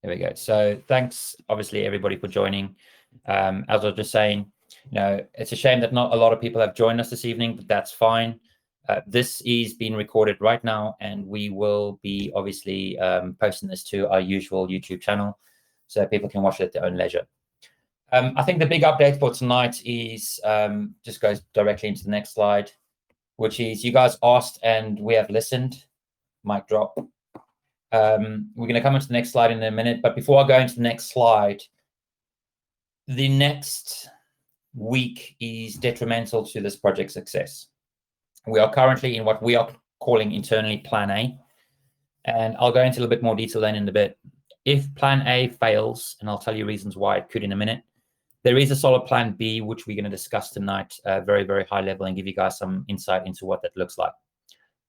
There we go. So thanks, obviously, everybody for joining. As I was just saying, it's a shame that not a lot of people have joined us this evening, but that's fine. This is being recorded right now, and we will be obviously posting this to our usual YouTube channel so people can watch it at their own leisure. I think the big update for tonight is just goes directly into the next slide, which is you guys asked and we have listened. Mic drop. We're going to come into the next slide in a minute, but before I go into the next slide, the next week is detrimental to this project's success. We are currently in what we are calling internally Plan A, and I'll go into a little bit more detail then in a bit. If Plan A fails, and I'll tell you reasons why it could in a minute, there is a solid Plan B, which we're going to discuss tonight, very, very high level, and give you guys some insight into what that looks like.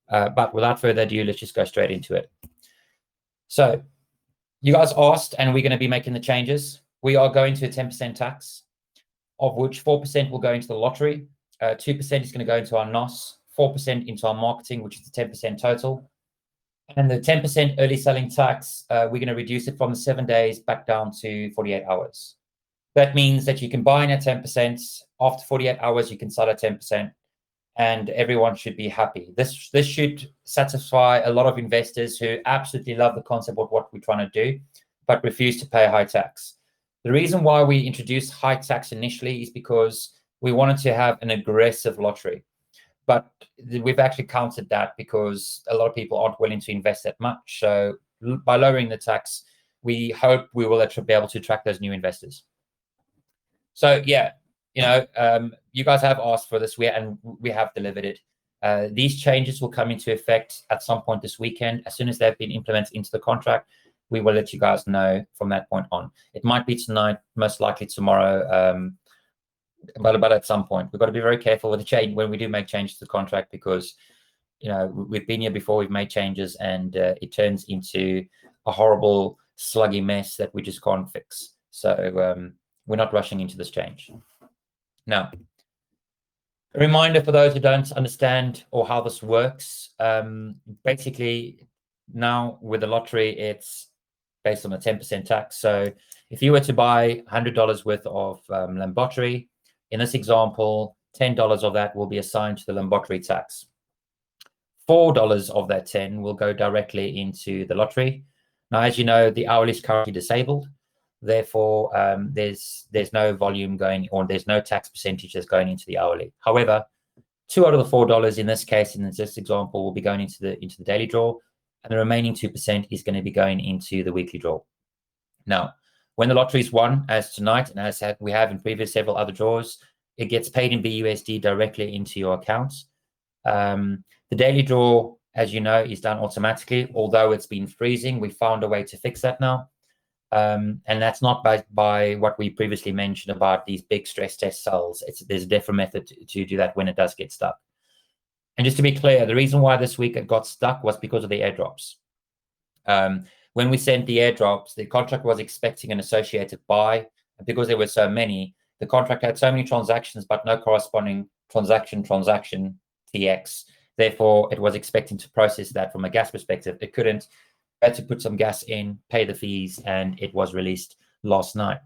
But without further ado, let's just go straight into it. So you guys asked, and we're going to be making the changes. We are going to a 10% tax, of which 4% will go into the lottery, 2% is going to go into our NOS, 4% into our marketing, which is the 10% total. And the 10% early selling tax, we're going to reduce it from the 7 days back down to 48 hours. That means that you can buy in at 10%. After 48 hours, you can sell at 10%, and everyone should be happy. This should satisfy a lot of investors who absolutely love the concept of what we're trying to do, but refuse to pay high tax. The reason why we introduced high tax initially is because we wanted to have an aggressive lottery. But we've actually countered that because a lot of people aren't willing to invest that much. So by lowering the tax, we hope we will actually be able to attract those new investors. So yeah, you guys have asked for this, and we have delivered it. These changes will come into effect at some point this weekend. As soon as they've been implemented into the contract, we will let you guys know from that point on. It might be tonight, most likely tomorrow, but at some point. We've got to be very careful with the change when we do make changes to the contract, because we've been here before, we've made changes, and it turns into a horrible sluggy mess that we just can't fix. So we're not rushing into this change. Now, a reminder for those who don't understand or how this works. Basically, now with the lottery, it's based on a 10% tax. So if you were to buy $100 worth of Lambottery, in this example, $10 of that will be assigned to the Lambottery tax. $4 of that 10 will go directly into the lottery. Now, as you know, the hourly is currently disabled. Therefore, there's no volume going, or there's no tax percentage that's going into the hourly. However, $2 out of the $4 in this case, in this example, will be going into the daily draw, and the remaining 2% is going to be going into the weekly draw. Now, when the lottery is won, as tonight, and as we have in previous several other draws, it gets paid in BUSD directly into your accounts. The daily draw, as you know, is done automatically. Although it's been freezing, we found a way to fix that now. And that's not by what we previously mentioned about these big stress test cells. There's a different method to do that when it does get stuck. And just to be clear, the reason why this week it got stuck was because of the airdrops. When we sent the airdrops, the contract was expecting an associated buy. And because there were so many, the contract had so many transactions, but no corresponding transaction TX. Therefore, it was expecting to process that from a gas perspective. It couldn't. Had to put some gas in, pay the fees, and it was released last night.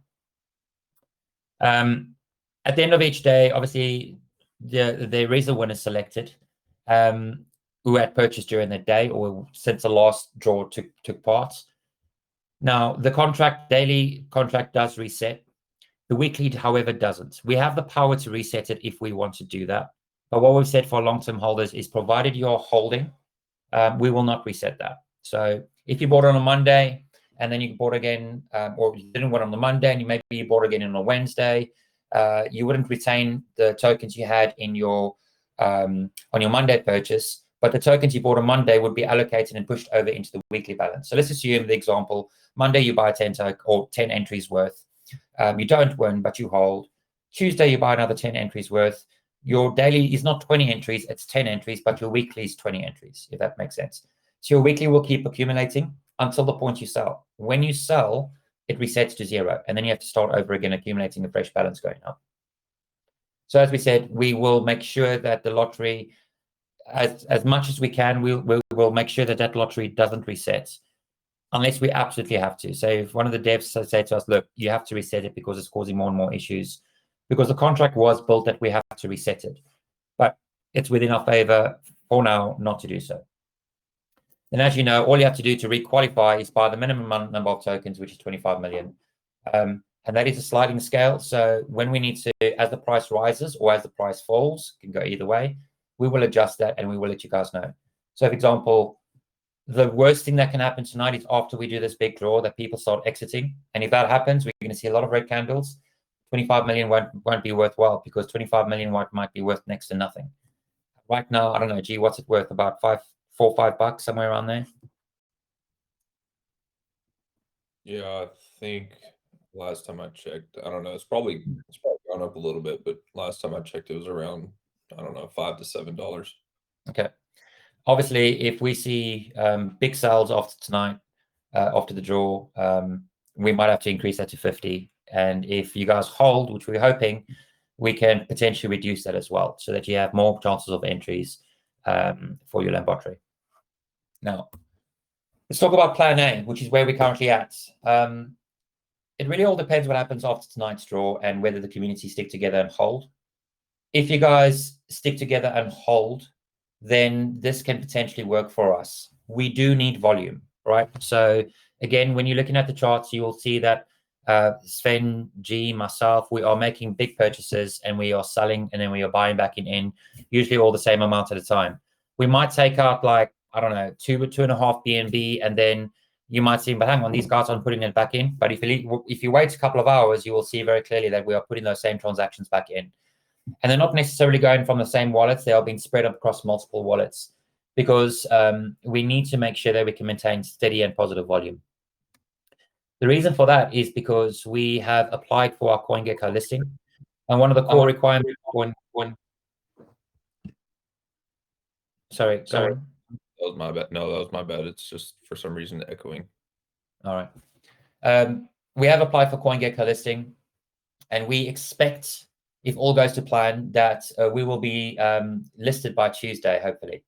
At the end of each day, obviously, there is a winner selected who had purchased during the day or since the last draw took part. Now, the daily contract does reset. The weekly, however, doesn't. We have the power to reset it if we want to do that. But what we've said for long-term holders is, provided you're holding, we will not reset that. So if you bought on a Monday and then you bought again, or you didn't want on the Monday and maybe you bought again on a Wednesday, you wouldn't retain the tokens you had in your on your Monday purchase, but the tokens you bought on Monday would be allocated and pushed over into the weekly balance. So let's assume the example, Monday you buy 10 entries worth. You don't win, but you hold. Tuesday you buy another 10 entries worth. Your daily is not 20 entries, it's 10 entries, but your weekly is 20 entries, if that makes sense. So your weekly will keep accumulating until the point you sell. When you sell, it resets to 0, and then you have to start over again, accumulating a fresh balance going up. So as we said, we will make sure that the lottery, as much as we can, we'll make sure that lottery doesn't reset unless we absolutely have to. So if one of the devs say to us, look, you have to reset it because it's causing more and more issues, because the contract was built that we have to reset it. But it's within our favor for now not to do so. And as you know, all you have to do to requalify is buy the minimum number of tokens, which is 25 million. And that is a sliding scale. So when we need to, as the price rises or as the price falls, can go either way, we will adjust that and we will let you guys know. So for example, the worst thing that can happen tonight is after we do this big draw that people start exiting. And if that happens, we're going to see a lot of red candles. 25 million won't be worthwhile, because 25 million might be worth next to nothing. Right now, I don't know, G, what's it worth? About $4 or $5, somewhere around there? Yeah, I think last time I checked, I don't know, it's probably gone up a little bit, but last time I checked, it was around, I don't know, $5 to $7. Okay. Obviously, if we see big sales after tonight, after the draw, we might have to increase that to 50. And if you guys hold, which we're hoping, we can potentially reduce that as well, so that you have more chances of entries for your Lambottery. Now, let's talk about plan A, which is where we're currently at. It really all depends what happens after tonight's draw and whether the community stick together and hold. If you guys stick together and hold, then this can potentially work for us. We do need volume, right? So again, when you're looking at the charts, you will see that Sven, G, myself, we are making big purchases and we are selling, and then we are buying back in usually all the same amount at a time. We might take out, like, I don't know, 2.5 BNB, and then you might see, but hang on, these guys aren't putting it back in. But if you wait a couple of hours, you will see very clearly that we are putting those same transactions back in. And they're not necessarily going from the same wallets. They are being spread across multiple wallets, because we need to make sure that we can maintain steady and positive volume. The reason for that is because we have applied for our CoinGecko listing. And one of the core requirements... Sorry, go on. That was my bad. No, that was my bad. It's just for some reason echoing. All right. We have applied for CoinGecko listing, and we expect, if all goes to plan, that we will be listed by Tuesday, hopefully.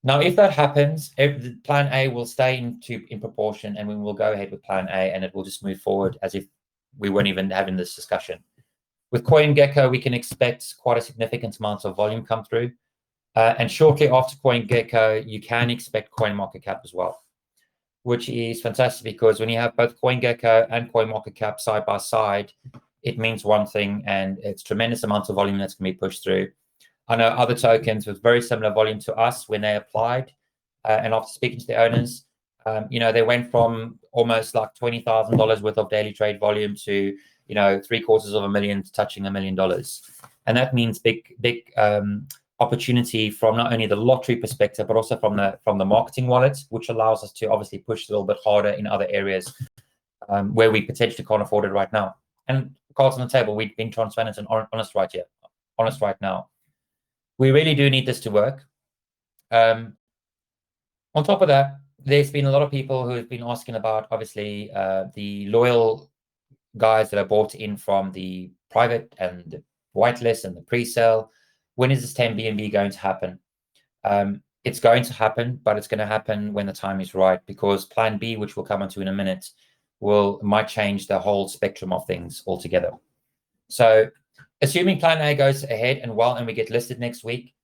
Now, if that happens, plan A will stay in proportion, and we will go ahead with plan A, and it will just move forward as if we weren't even having this discussion. With CoinGecko, we can expect quite a significant amount of volume come through. And shortly after CoinGecko, you can expect CoinMarketCap as well, which is fantastic, because when you have both CoinGecko and CoinMarketCap side by side, it means one thing, and it's tremendous amounts of volume that's going to be pushed through. I know other tokens with very similar volume to us when they applied, and after speaking to the owners, they went from almost like $20,000 worth of daily trade volume to, $750,000 to touching $1 million. And that means big opportunity from not only the lottery perspective, but also from the marketing wallet, which allows us to obviously push a little bit harder in other areas where we potentially can't afford it right now. And cards on the table, we've been transparent and honest right now. We really do need this to work. On top of that, there's been a lot of people who have been asking about, obviously, the loyal guys that are bought in from the private and the whitelist and the pre-sale. When is this 10 BNB going to happen? It's going to happen, but it's going to happen when the time is right, because plan B, which we'll come onto in a minute, might change the whole spectrum of things altogether. So assuming plan A goes ahead and we get listed next week,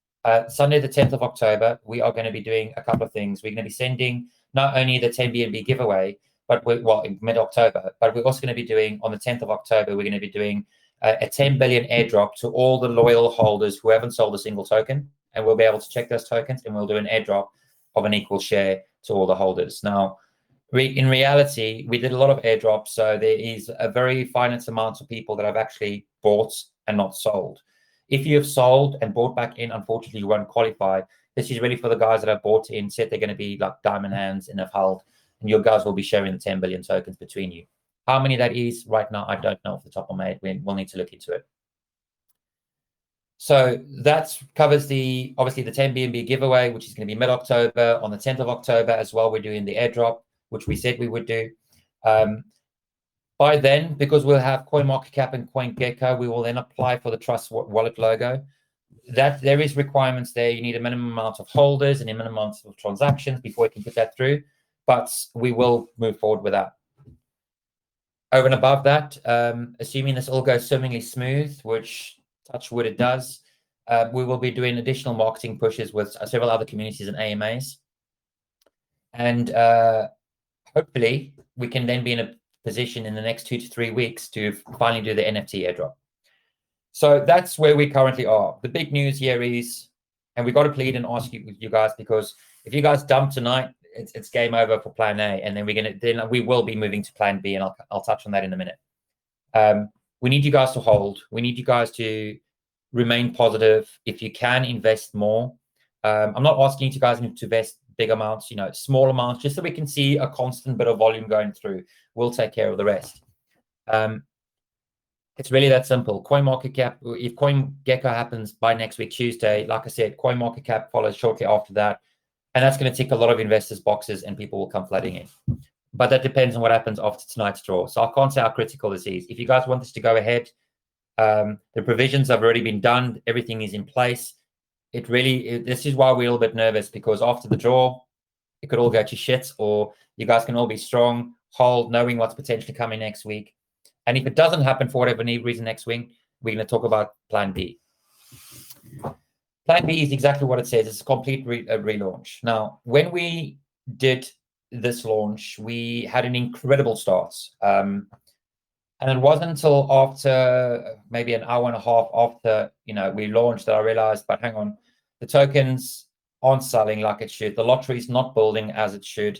Sunday the 10th of October, we are going to be doing a couple of things. We're going to be sending not only the 10 BNB giveaway, but in mid-October, but we're also going to be doing, on the 10th of October, we're going to be doing a 10 billion airdrop to all the loyal holders who haven't sold a single token, and we'll be able to check those tokens, and we'll do an airdrop of an equal share to all the holders. Now, in reality, we did a lot of airdrops, so there is a very finite amount of people that have actually bought and not sold. If you have sold and bought back in, unfortunately, you won't qualify. This is really for the guys that have bought in, said they're going to be like diamond hands and have held, and your guys will be sharing the 10 billion tokens between you. How many that is right now, I don't know off the top of my head. We'll need to look into it. So that covers obviously the 10 BNB giveaway, which is going to be mid-October. On the 10th of October as well, we're doing the airdrop, which we said we would do. By then, because we'll have CoinMarketCap and CoinGecko, we will then apply for the Trust Wallet logo. That there is requirements there. You need a minimum amount of holders and a minimum amount of transactions before you can put that through. but we will move forward with that. Over and above that, assuming this all goes swimmingly smooth, which touch wood it does, we will be doing additional marketing pushes with several other communities and AMAs. And hopefully we can then be in a position in the next 2 to 3 weeks to finally do the NFT airdrop. So that's where we currently are. The big news here is, and we've got to plead and ask you guys, because if you guys dump tonight, it's game over for plan A, and then we will be moving to plan B, and I'll touch on that in a minute. We need you guys to hold. We need you guys to remain positive. If you can, invest more. I'm not asking you guys to invest big amounts, small amounts, just so we can see a constant bit of volume going through. We'll take care of the rest. It's really that simple. CoinMarketCap, if CoinGecko happens by next week, Tuesday, like I said, CoinMarketCap follows shortly after that. And that's going to tick a lot of investors' boxes and people will come flooding in. But that depends on what happens after tonight's draw. So I can't say how critical this is. If you guys want this to go ahead, the provisions have already been done. Everything is in place. This is why we're a little bit nervous, because after the draw, it could all go to shit, or you guys can all be strong, hold, knowing what's potentially coming next week. And if it doesn't happen for whatever reason next week, we're going to talk about plan B. Plan B is exactly what it says. It's a complete relaunch. Now, when we did this launch, we had an incredible start. And it wasn't until after maybe an hour and a half after we launched that I realized, but hang on, the tokens aren't selling like it should. The lottery is not building as it should.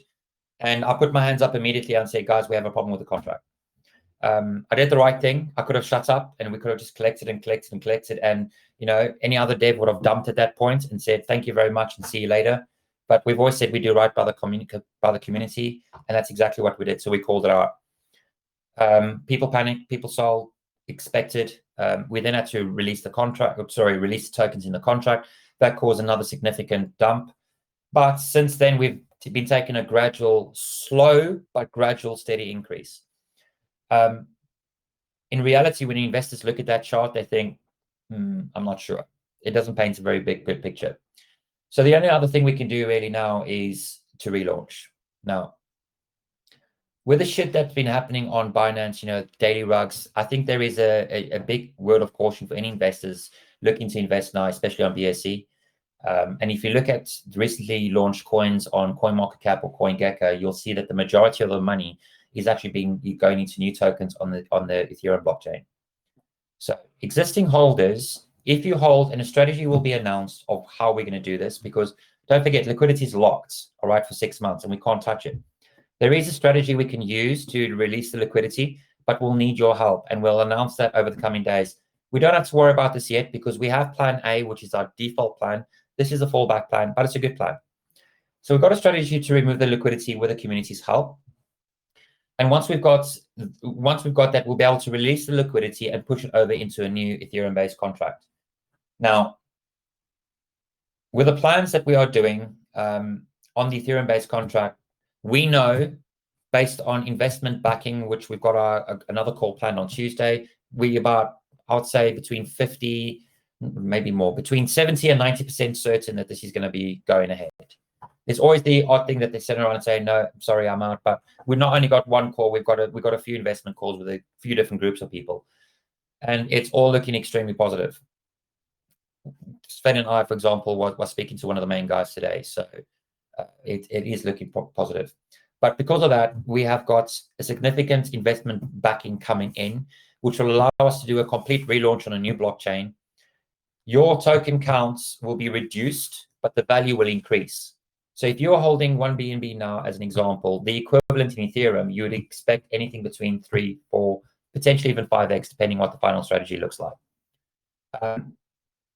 And I put my hands up immediately and said, guys, we have a problem with the contract. I did the right thing. I could have shut up and we could have just collected and collected and collected. And, any other dev would have dumped at that point and said, thank you very much and see you later. But we've always said we do right by the community. And that's exactly what we did. So we called it out. People panicked, people sold, expected. We then had to release the release the tokens in the contract. That caused another significant dump. But since then, we've been taking a gradual, slow, but gradual, steady increase. In reality, when investors look at that chart, they think, I'm not sure. It doesn't paint a very good picture. So the only other thing we can do really now is to relaunch. Now, with the shit that's been happening on Binance, daily rugs, I think there is a big word of caution for any investors looking to invest now, especially on BSC. And if you look at recently launched coins on CoinMarketCap or CoinGecko, you'll see that the majority of the money is actually going into new tokens on the Ethereum blockchain. So existing holders, if you hold, and a strategy will be announced of how we're going to do this, because don't forget, liquidity is locked, all right, for 6 months, and we can't touch it. There is a strategy we can use to release the liquidity, but we'll need your help, and we'll announce that over the coming days. We don't have to worry about this yet because we have plan A, which is our default plan. This is a fallback plan, but it's a good plan. So we've got a strategy to remove the liquidity with the community's help. And once we've got that, we'll be able to release the liquidity and push it over into a new Ethereum-based contract. Now, with the plans that we are doing on the Ethereum-based contract, we know, based on investment backing, which we've got another call planned on Tuesday, I would say between 50, maybe more, between 70 and 90% certain that this is going to be going ahead. It's always the odd thing that they sit around and say, no, I'm sorry, I'm out. But we've not only got one call, we've got a few investment calls with a few different groups of people. And it's all looking extremely positive. Sven and I, for example, was speaking to one of the main guys today. So it is looking positive. But because of that, we have got a significant investment backing coming in, which will allow us to do a complete relaunch on a new blockchain. Your token counts will be reduced, but the value will increase. So if you're holding one BNB now, as an example, the equivalent in Ethereum, you would expect anything between 3, 4, potentially even 5x, depending what the final strategy looks like.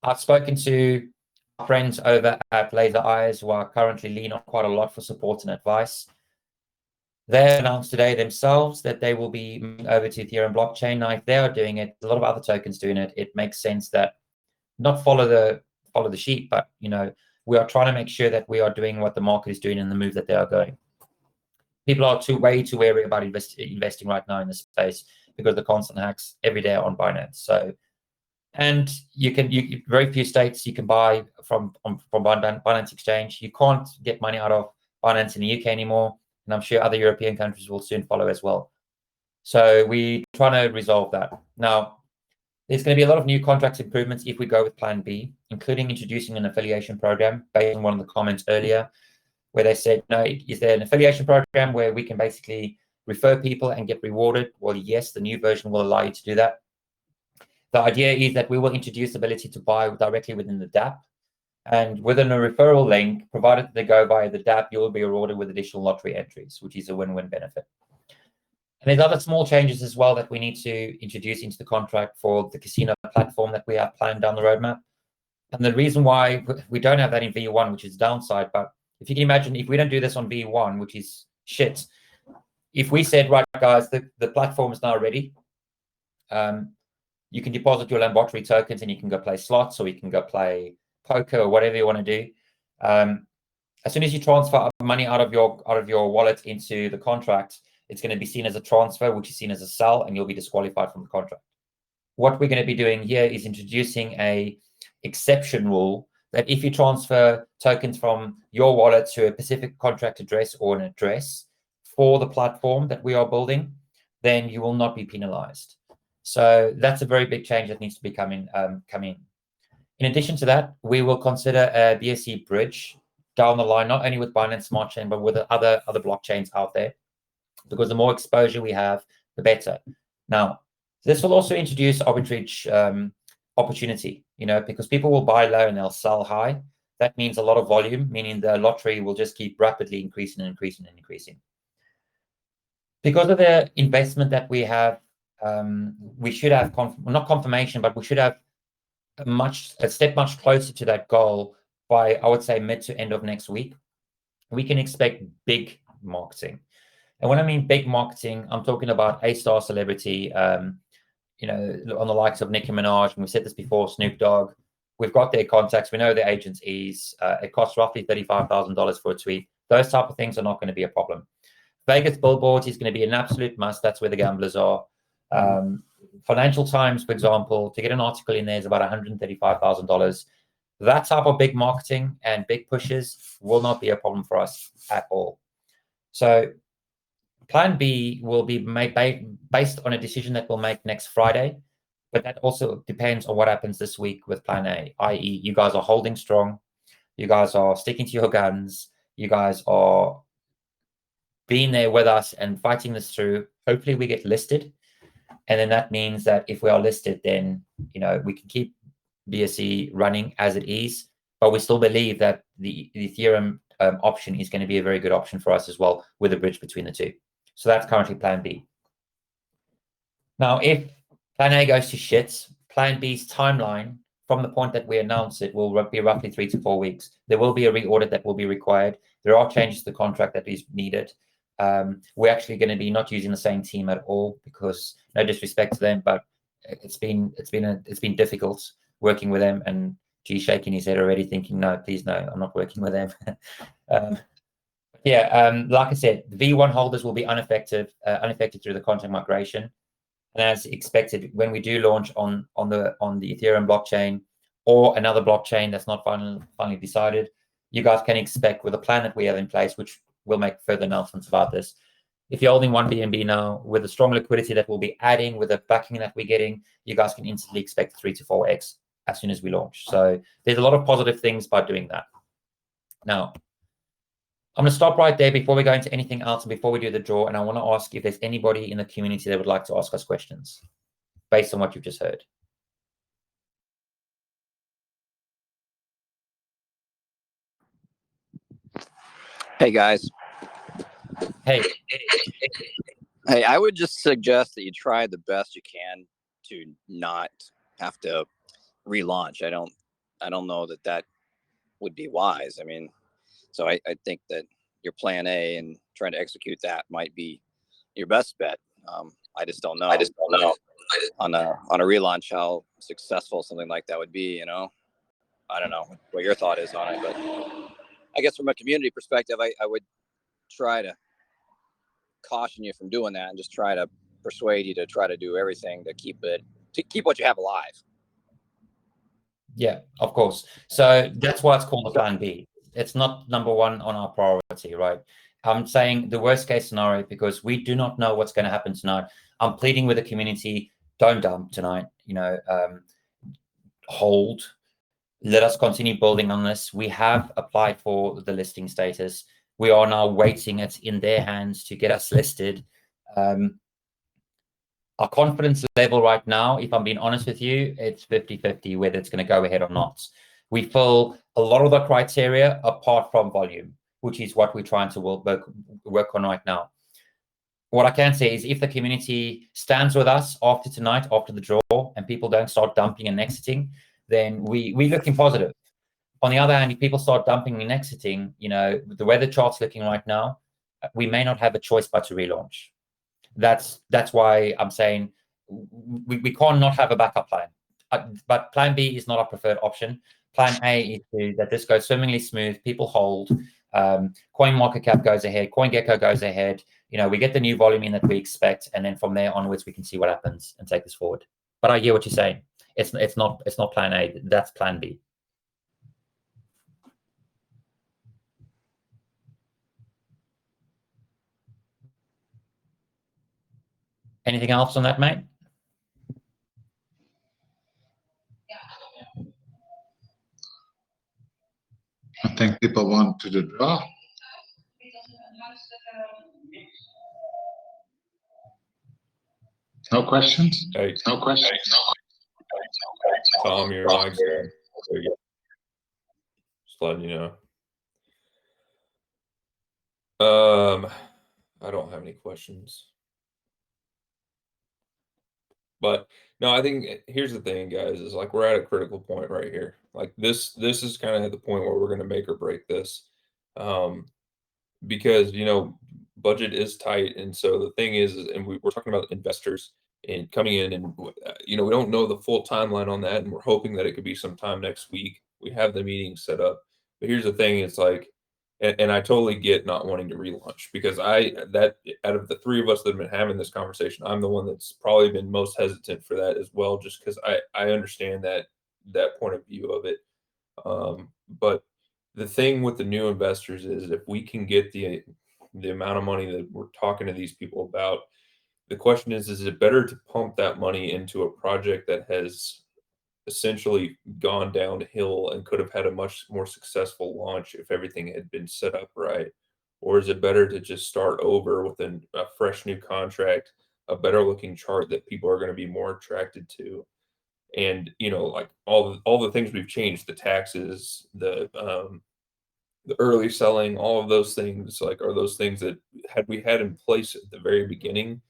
I've spoken to our friends over at Laser Eyes, who are currently lean on quite a lot for support and advice. They announced today themselves that they will be moving over to Ethereum blockchain. Now, if they are doing it, a lot of other tokens doing it, it makes sense that not follow the sheep, but we are trying to make sure that we are doing what the market is doing and the move that they are going. People are way too wary about investing right now in this space because of the constant hacks every day on Binance. So, and very few states you can buy from Binance Exchange. You can't get money out of Binance in the UK anymore. and I'm sure other European countries will soon follow as well. So we're trying to resolve that. Now, there's going to be a lot of new contracts improvements if we go with Plan B, including introducing an affiliation program based on one of the comments earlier, where they said, no, is there an affiliation program where we can basically refer people and get rewarded? Well, yes, the new version will allow you to do that. The idea is that we will introduce the ability to buy directly within the DApp. And within a referral link, provided they go via the DApp, you will be rewarded with additional lottery entries, which is a win-win benefit. And there's other small changes as well that we need to introduce into the contract for the casino platform that we have planned down the roadmap. And the reason why we don't have that in V1, which is downside, but if you can imagine, if we don't do this on V1, which is shit, if we said, right, guys, the platform is now ready, you can deposit your Lambottery tokens and you can go play slots, or you can go play poker, or whatever you want to do. As soon as you transfer money out of your wallet into the contract, it's going to be seen as a transfer, which is seen as a sell, and you'll be disqualified from the contract. What we're going to be doing here is introducing a exception rule that if you transfer tokens from your wallet to a specific contract address or an address for the platform that we are building, then you will not be penalized. So that's a very big change that needs to be coming. In addition to that, we will consider a BSC bridge down the line, not only with Binance Smart Chain, but with the other blockchains out there, because the more exposure we have, the better. Now, this will also introduce arbitrage opportunity, because people will buy low and they'll sell high. That means a lot of volume, meaning the lottery will just keep rapidly increasing and increasing and increasing. Because of the investment that we have, we should have, not confirmation, but we should have a step much closer to that goal by, I would say, mid to end of next week. We can expect big marketing. And when I mean big marketing, I'm talking about A-star celebrity, on the likes of Nicki Minaj, and we've said this before, Snoop Dogg. We've got their contacts. We know their agents is. It costs roughly $35,000 for a tweet. Those type of things are not going to be a problem. Vegas billboards is going to be an absolute must. That's where the gamblers are. Financial Times, for example, to get an article in there is about $135,000. That type of big marketing and big pushes will not be a problem for us at all. So Plan B will be made based on a decision that we'll make next Friday, but that also depends on what happens this week with Plan A, i.e. you guys are holding strong, you guys are sticking to your guns, you guys are being there with us and fighting this through. Hopefully we get listed, and then that means that if we are listed, then we can keep BSC running as it is, but we still believe that the Ethereum option is going to be a very good option for us as well, with a bridge between the two. So that's currently Plan B. Now, if Plan A goes to shit, Plan B's timeline from the point that we announce it will be roughly 3 to 4 weeks. There will be a reaudit that will be required. There are changes to the contract that is needed. We're actually going to be not using the same team at all, because no disrespect to them, but it's been difficult working with them. And G's shaking his head already, thinking, no, please, no, I'm not working with them. Like I said, the V1 holders will be unaffected through the contract migration. And as expected, when we do launch on the Ethereum blockchain or another blockchain that's not finally decided, you guys can expect, with the plan that we have in place, which we'll make further announcements about this. If you're holding one BNB now, with the strong liquidity that we'll be adding, with the backing that we're getting, you guys can instantly expect 3 to 4x as soon as we launch. So there's a lot of positive things by doing that. Now, I'm going to stop right there before we go into anything else and before we do the draw. And I want to ask if there's anybody in the community that would like to ask us questions based on what you've just heard. Hey, guys. Hey, I would just suggest that you try the best you can to not have to relaunch. I don't know that would be wise. I mean, so I think that your plan A and trying to execute that might be your best bet. I just don't know. On a relaunch how successful something like that would be. I don't know what your thought is on it, but I guess from a community perspective, I would try to caution you from doing that and just try to persuade you to try to do everything to keep what you have alive. Yeah, of course. So that's why it's called the Plan B. It's not number one on our priority, right? I'm saying the worst case scenario because we do not know what's going to happen tonight. I'm pleading with the community, don't dump tonight, hold. Let us continue building on this. We have applied for the listing status. We are now waiting. It's in their hands to get us listed. Our confidence level right now, if I'm being honest with you, it's 50-50 whether it's going to go ahead or not. We fill a lot of the criteria apart from volume, which is what we're trying to work on right now. What I can say is if the community stands with us after tonight, after the draw, and people don't start dumping and exiting, then we're looking positive. On the other hand, if people start dumping and exiting, the way the chart's looking right now, we may not have a choice but to relaunch. That's why I'm saying we can't not have a backup plan. But plan B is not our preferred option. Plan A is that this goes swimmingly smooth, people hold, coin market cap goes ahead, CoinGecko goes ahead, we get the new volume in that we expect, and then from there onwards we can see what happens and take this forward. But I hear what you're saying. It's not plan A, that's plan B. Anything else on that, mate? I think people want to the draw. No questions? Hey, No questions? Tom, your mic's on. Just letting you know. I don't have any questions. But no, I think here's the thing, guys, is like we're at a critical point right here. Like this is kind of at the point where we're going to make or break this. Because budget is tight, and so the thing is and we're talking about investors and coming in, and we don't know the full timeline on that, and we're hoping that it could be sometime next week. We have the meeting set up, but here's the thing: it's like, and I totally get not wanting to relaunch because that out of the three of us that have been having this conversation, I'm the one that's probably been most hesitant for that as well, just because I understand that point of view of it, but the thing with the new investors is if we can get the amount of money that we're talking to these people about, the question is it better to pump that money into a project that has essentially gone downhill and could have had a much more successful launch if everything had been set up right? Or is it better to just start over with a fresh new contract, a better looking chart that people are going to be more attracted to? And like all the things we've changed, the taxes, the early selling, all of those things, like, are those things that had we had in place at the very beginning,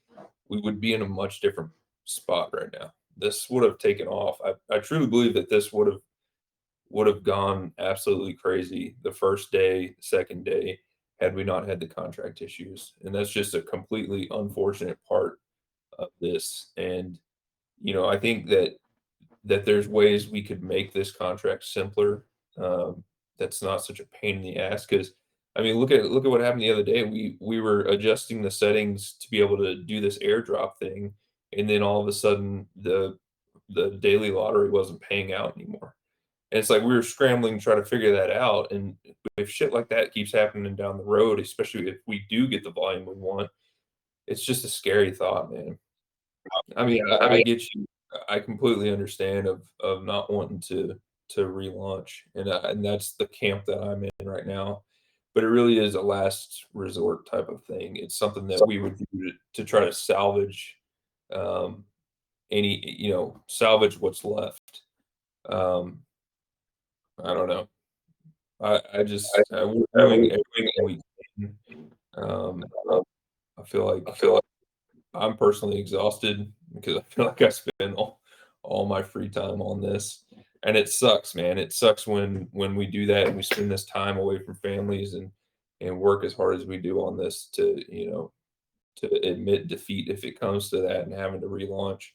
we would be in a much different spot right now. This would have taken off. I truly believe that this would have gone absolutely crazy the first day, second day, had we not had the contract issues. And that's just a completely unfortunate part of this. And I think that there's ways we could make this contract simpler. That's not such a pain in the ass. Because I mean, look at what happened the other day. We were adjusting the settings to be able to do this airdrop thing, and then all of a sudden the daily lottery wasn't paying out anymore. And it's like we were scrambling to try to figure that out. And if shit like that keeps happening down the road, especially if we do get the volume we want, it's just a scary thought, man. I mean, I get you. I completely understand of not wanting to relaunch, and that's the camp that I'm in right now. But it really is a last resort type of thing. It's something that we would do to try to salvage salvage what's left. I don't know. We're doing everything we can. I feel like I'm personally exhausted because I feel like I spend all my free time on this, and it sucks, man. It sucks when we do that and we spend this time away from families and work as hard as we do on this to admit defeat if it comes to that and having to relaunch.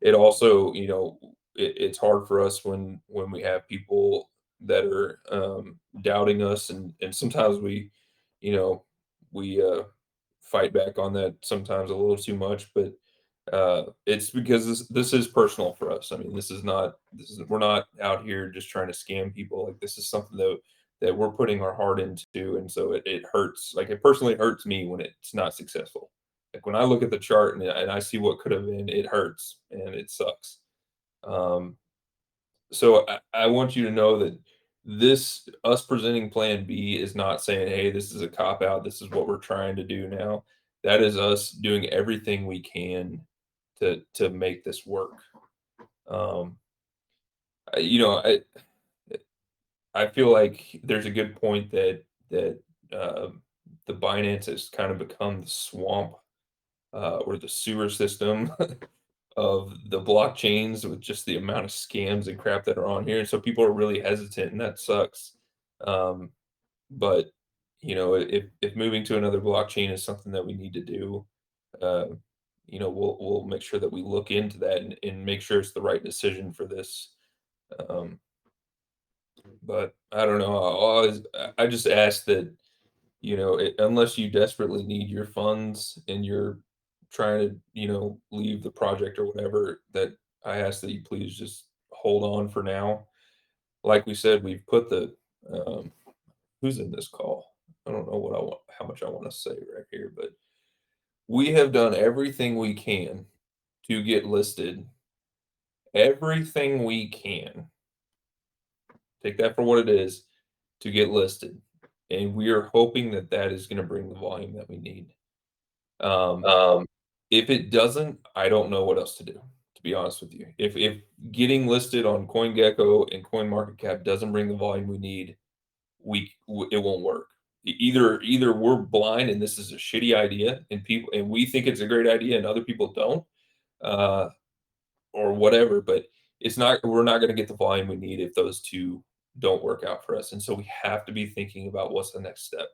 It also, it's hard for us when we have people that are doubting us, and sometimes we fight back on that sometimes a little too much, but it's because this is personal for us. I mean, we're not out here just trying to scam people. Like, this is something that we're putting our heart into, and so it hurts. Like, it personally hurts me when it's not successful. Like, when I look at the chart and I see what could have been, it hurts and it sucks. So I want you to know that us presenting Plan B is not saying, hey, this is a cop out. This is what we're trying to do now. That is us doing everything we can to make this work. You know, I feel like there's a good point that the Binance has kind of become the swamp or the sewer system of the blockchains, with just the amount of scams and crap that are on here. And so people are really hesitant, and that sucks. But you know, if moving to another blockchain is something that we need to do, you know, we'll make sure that we look into that and make sure it's the right decision for this. But I don't know. I just ask that, you know, unless you desperately need your funds and you're trying to, you know, leave the project or whatever, that I ask that you please just hold on for now. Like we said, we've put the who's in this call? I don't know what I want, how much I want to say right here, but we have done everything we can to get listed. Everything we can. Take that for what it is, to get listed. And we are hoping that that is going to bring the volume that we need. If it doesn't, I don't know what else to do, to be honest with you. If getting listed on CoinGecko and CoinMarketCap doesn't bring the volume we need, it won't work. Either we're blind and this is a shitty idea, and we think it's a great idea and other people don't, or whatever. But we're not going to get the volume we need if those two don't work out for us. And so we have to be thinking about what's the next step.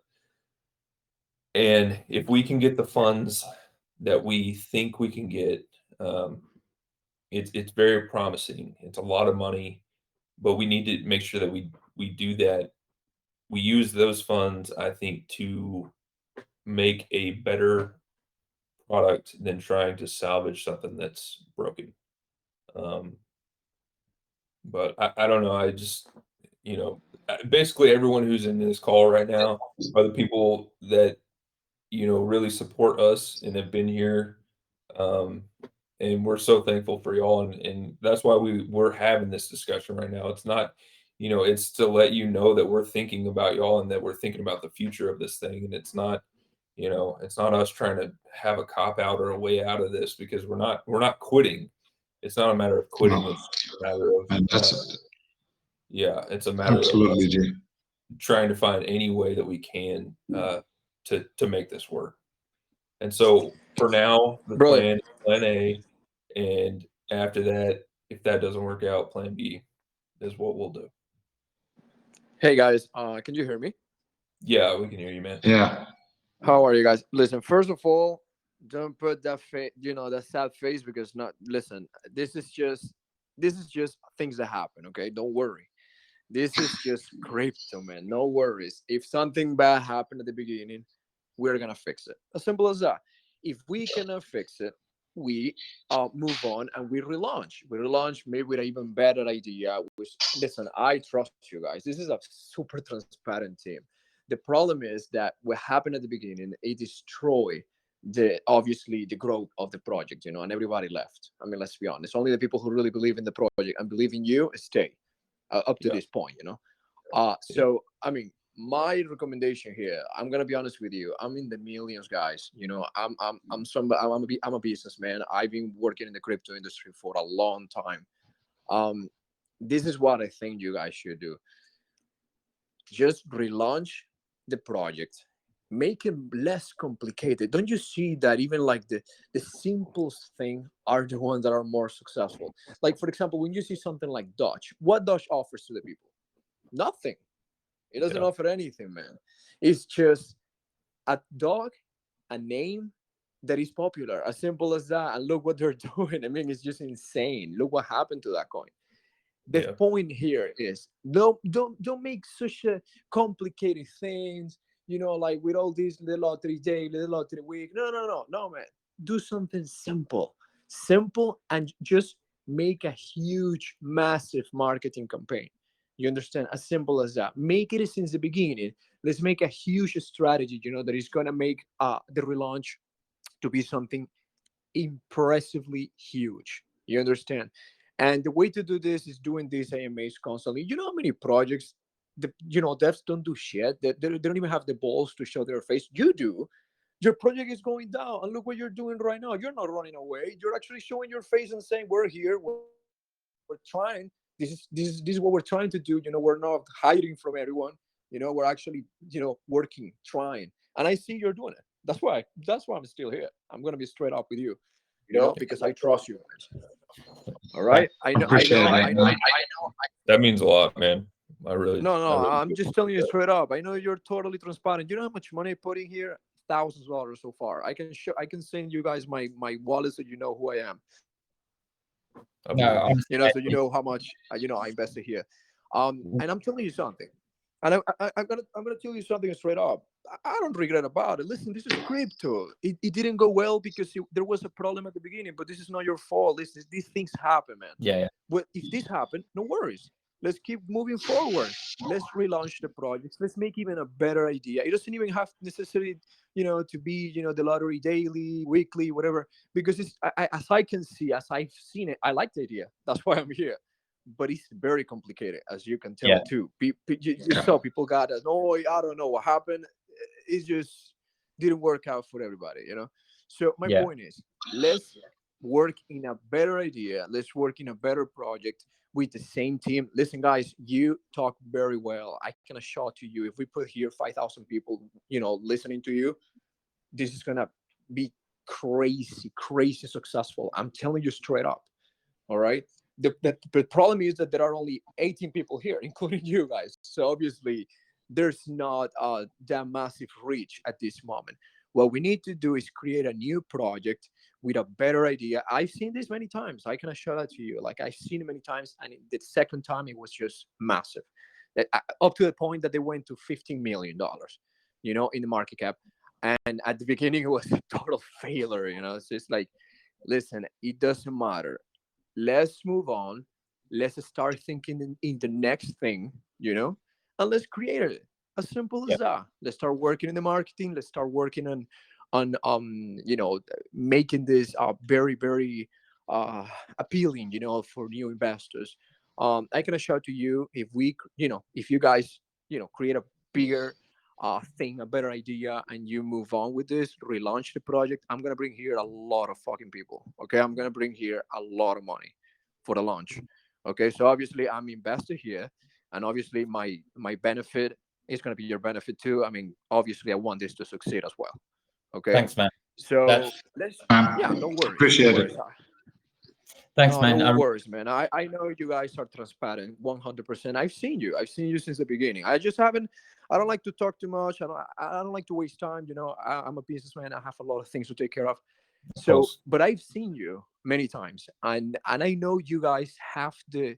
And if we can get the funds that we think we can get, it's very promising. It's a lot of money, but we need to make sure that we do that. We use those funds, I think, to make a better product than trying to salvage something that's broken. But I don't know. I just, you know, basically everyone who's in this call right now are the people that, you know, really support us and have been here. And we're so thankful for y'all. And that's why we're having this discussion right now. It's not, you know, it's to let you know that we're thinking about y'all and that we're thinking about the future of this thing. And it's not, you know, it's not us trying to have a cop out or a way out of this, because we're not quitting. It's not a matter of quitting. No. It's a matter of, And that's yeah, it's a matter of absolutely, G. trying to find any way that we can to make this work. And so for now, the Brother. plan is Plan A, and after that, if that doesn't work out, Plan B is what we'll do. Hey guys, can you hear me? Yeah, we can hear you, man. Yeah. How are you guys? Listen, first of all, don't put that that sad face, because not listen. This is just things that happen. Okay, don't worry. This is just crypto, man. No worries. If something bad happened at the beginning, we're gonna fix it. As simple as that. If we cannot fix it, we move on and we relaunch. We relaunch maybe with an even better idea. Which, listen, I trust you guys. This is a super transparent team. The problem is that what happened at the beginning, it destroyed obviously the growth of the project, and everybody left. I mean, let's be honest. Only the people who really believe in the project and believe in you stay up to this point, So I mean, my recommendation here, I'm gonna be honest with you, I'm in the millions, guys. I'm a businessman. I've been working in the crypto industry for a long time. This is what I think you guys should do. Just relaunch the project, make it less complicated. Don't you see that even like the simplest thing are the ones that are more successful? Like, for example, when you see something like Dodge, what Dodge offers to the people? Nothing. It doesn't offer anything, man. It's just a dog, a name that is popular, as simple as that. And look what they're doing. I mean, it's just insane. Look what happened to that coin. The point here is don't make such a complicated things, like with all these little lottery day, little lottery week. No, man. Do something simple, and just make a huge, massive marketing campaign. You understand? As simple as that. Make it since the beginning. Let's make a huge strategy, that is going to make the relaunch to be something impressively huge. You understand? And the way to do this is doing these AMAs constantly. You know how many projects, devs don't do shit. They don't even have the balls to show their face. You do. Your project is going down, and look what you're doing right now. You're not running away. You're actually showing your face and saying, "We're here. We're trying. This is what we're trying to do." We're not hiding from everyone. We're actually, working, trying. And I see you're doing it. That's why I'm still here. I'm gonna be straight up with you, because I trust you guys. All right. I know. That means a lot, man. I really. No, I really I'm just telling you straight up. I know you're totally transparent. You know how much money I put in here? Thousands of dollars so far. I can send you guys my wallet so you know who I am. No, So you know how much I invested here. And I'm telling you something. And I'm gonna tell you something straight up. I don't regret about it. Listen, this is crypto. It didn't go well because there was a problem at the beginning, but this is not your fault. These things happen, man. Yeah. Well, if this happened, no worries. Let's keep moving forward. Let's relaunch the projects. Let's make even a better idea. It doesn't even have necessarily, to be, the lottery daily, weekly, whatever. Because as I can see, as I've seen it, I like the idea. That's why I'm here. But it's very complicated, as you can tell too. You saw people got us. Oh, I don't know what happened. It just didn't work out for everybody, So my point is, let's work in a better idea. Let's work in a better project with the same team. Listen, guys, you talk very well. I can assure to you, if we put here 5,000 people, listening to you, this is gonna be crazy successful. I'm telling you straight up. All right. The problem is that there are only 18 people here, including you guys. So obviously, there's not that massive reach at this moment. What we need to do is create a new project with a better idea. I've seen this many times. I can assure that to you. Like, I've seen it many times, and the second time it was just massive, up to the point that they went to $15 million, in the market cap. And at the beginning, it was a total failure. It's just like, listen, it doesn't matter. Let's move on. Let's start thinking in the next thing, and let's create it. As simple as that. Let's start working in the marketing. Let's start working on making this very, very appealing, for new investors. I can assure to you, if you guys, create a bigger thing, a better idea, and you move on with this, relaunch the project, I'm gonna bring here a lot of fucking people. Okay, I'm gonna bring here a lot of money for the launch. Okay, so obviously I'm invested here, and obviously my benefit is gonna be your benefit too. I mean, obviously I want this to succeed as well. Okay. Thanks, man. So That's- don't worry. Appreciate No it. worries. Thanks, No, man. no worries, man. I know you guys are transparent 100%. I've seen you since the beginning. I don't like to talk too much. I don't like to waste time. I'm a businessman. I have a lot of things to take care of. So, but I've seen you many times, and I know you guys have the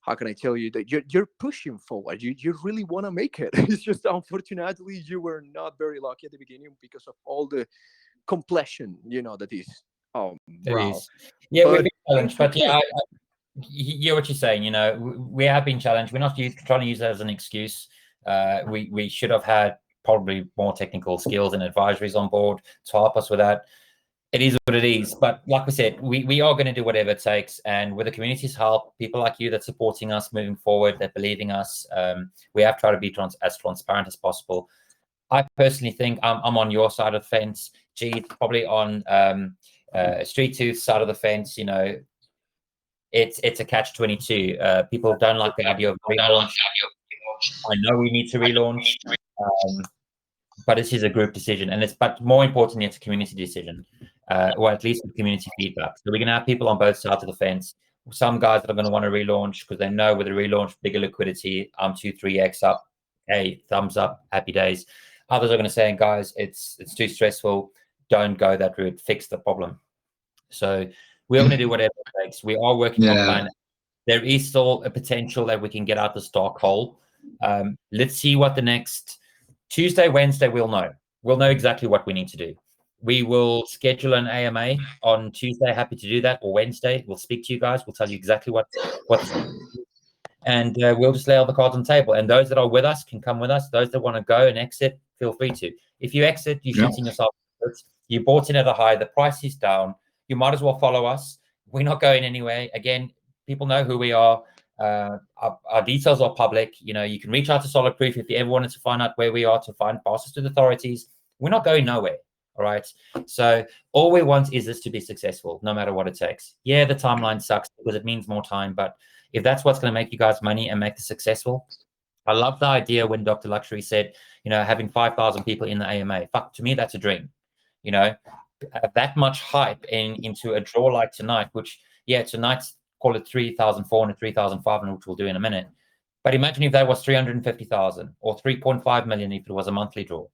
how can I tell you that you're pushing forward. You really want to make it. It's just, unfortunately, you were not very lucky at the beginning because of all the completion, that is. Yeah, But we've been challenged, but okay. yeah, I hear what you're saying. We have been challenged. We're not trying to use that as an excuse. We should have had probably more technical skills and advisories on board to help us with that. It is what it is. But like we said, we are going to do whatever it takes. And with the community's help, people like you that's supporting us moving forward, that believing us, we have tried to be as transparent as possible. I personally think I'm on your side of the fence. G, probably on Street Tooth side of the fence. It's a catch-22. People don't like the idea of relaunch. I know we need to relaunch, but this is a group decision, but more importantly, it's a community decision, or at least with community feedback. So we're going to have people on both sides of the fence. Some guys that are going to want to relaunch because they know with a relaunch, bigger liquidity, 2-3x up. Hey, thumbs up, happy days. Others are going to say, guys, it's too stressful. Don't go that route. Fix the problem. So we're going to do whatever it takes. We are working on plan. There is still a potential that we can get out this dark hole. Let's see what the next Tuesday, Wednesday, we'll know. We'll know exactly what we need to do. We will schedule an AMA on Tuesday. Happy to do that, or Wednesday. We'll speak to you guys. We'll tell you exactly what and we'll just lay all the cards on the table. And those that are with us can come with us. Those that want to go and exit, feel free to. If you exit, you're shooting yourself. You bought in at a high. The price is down. You might as well follow us. We're not going anywhere. Again, people know who we are. Our details are public. You know, you can reach out to Solid Proof if you ever wanted to find out where we are, to find passes to the authorities. We're not going nowhere. All right. So all we want is this to be successful, no matter what it takes. Yeah, the timeline sucks because it means more time. But if that's what's going to make you guys money and make this successful, I love the idea when Dr. Luxury said, you know, having 5,000 people in the AMA. Fuck, to me, that's a dream. You know, that much hype into a draw like tonight, which, yeah, tonight's call it 3,400, 3,500, which we'll do in a minute. But imagine if that was 350,000 or 3.5 million if it was a monthly draw.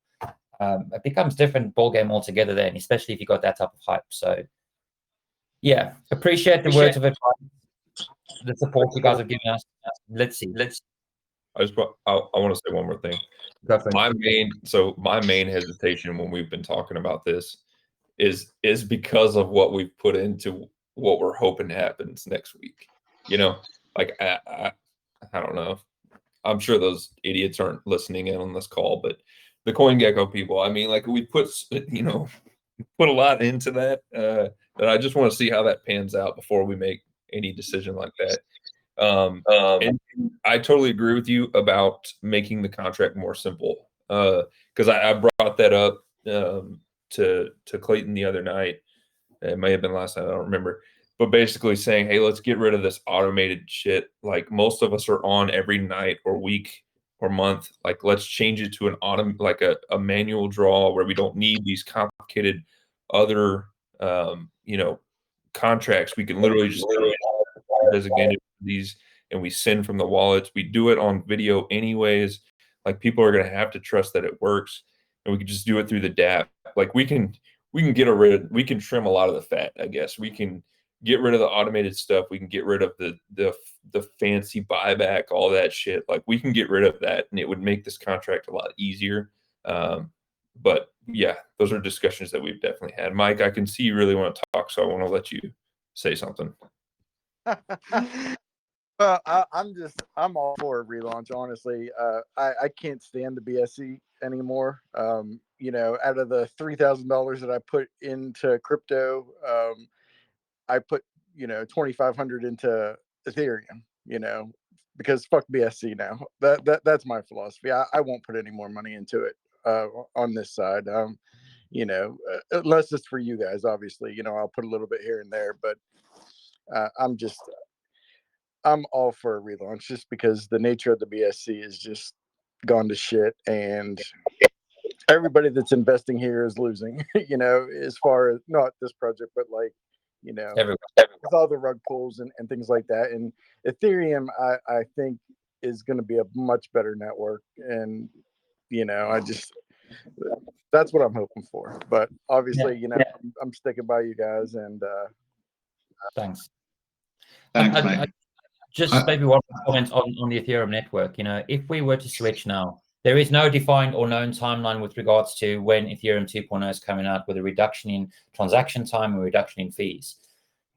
It becomes different ball game altogether then, especially if you got that type of hype. So, yeah, appreciate the words of advice, the support you guys have given us. Let's see. I want to say one more thing. My main hesitation when we've been talking about this is because of what we've put into what we're hoping happens next week. You know, like I don't know. I'm sure those idiots aren't listening in on this call, but the CoinGecko people, I mean, like we put a lot into that. That I just want to see how that pans out before we make any decision like that. And I totally agree with you about making the contract more simple. Because I brought that up to Clayton the other night. It may have been last night, I don't remember. But basically saying, hey, let's get rid of this automated shit. Like most of us are on every night or week or month. Like let's change it to a manual draw where we don't need these complicated other contracts. We can literally just designated these and we send from the wallets. We do it on video anyways. Like people are going to have to trust that it works, and we can just do it through the DApp. Like we can trim a lot of the fat, I guess. We can get rid of the automated stuff. We can get rid of the fancy buyback, all that shit. Like we can get rid of that, and it would make this contract a lot easier. But yeah, those are discussions that we've definitely had. Mike, I can see you really want to talk, so I want to let you say something. Well, I'm all for a relaunch, honestly. I can't stand the BSC anymore. You know, out of the $3,000 that I put into crypto, I put, you know, 2,500 into Ethereum, you know, because fuck BSC now. That's my philosophy. I won't put any more money into it on this side. You know, unless it's for you guys, obviously, you know, I'll put a little bit here and there, but I'm all for a relaunch just because the nature of the BSC is just gone to shit, and everybody that's investing here is losing, you know, as far as not this project, but like, you know, with all the rug pulls and things like that. And Ethereum, I think is going to be a much better network. And, you know, that's what I'm hoping for. But obviously, you know, I'm sticking by you guys, and Thanks. Thanks, Mike. Just maybe one comment on the Ethereum network. You know, if we were to switch now, there is no defined or known timeline with regards to when Ethereum 2.0 is coming out, with a reduction in transaction time or reduction in fees.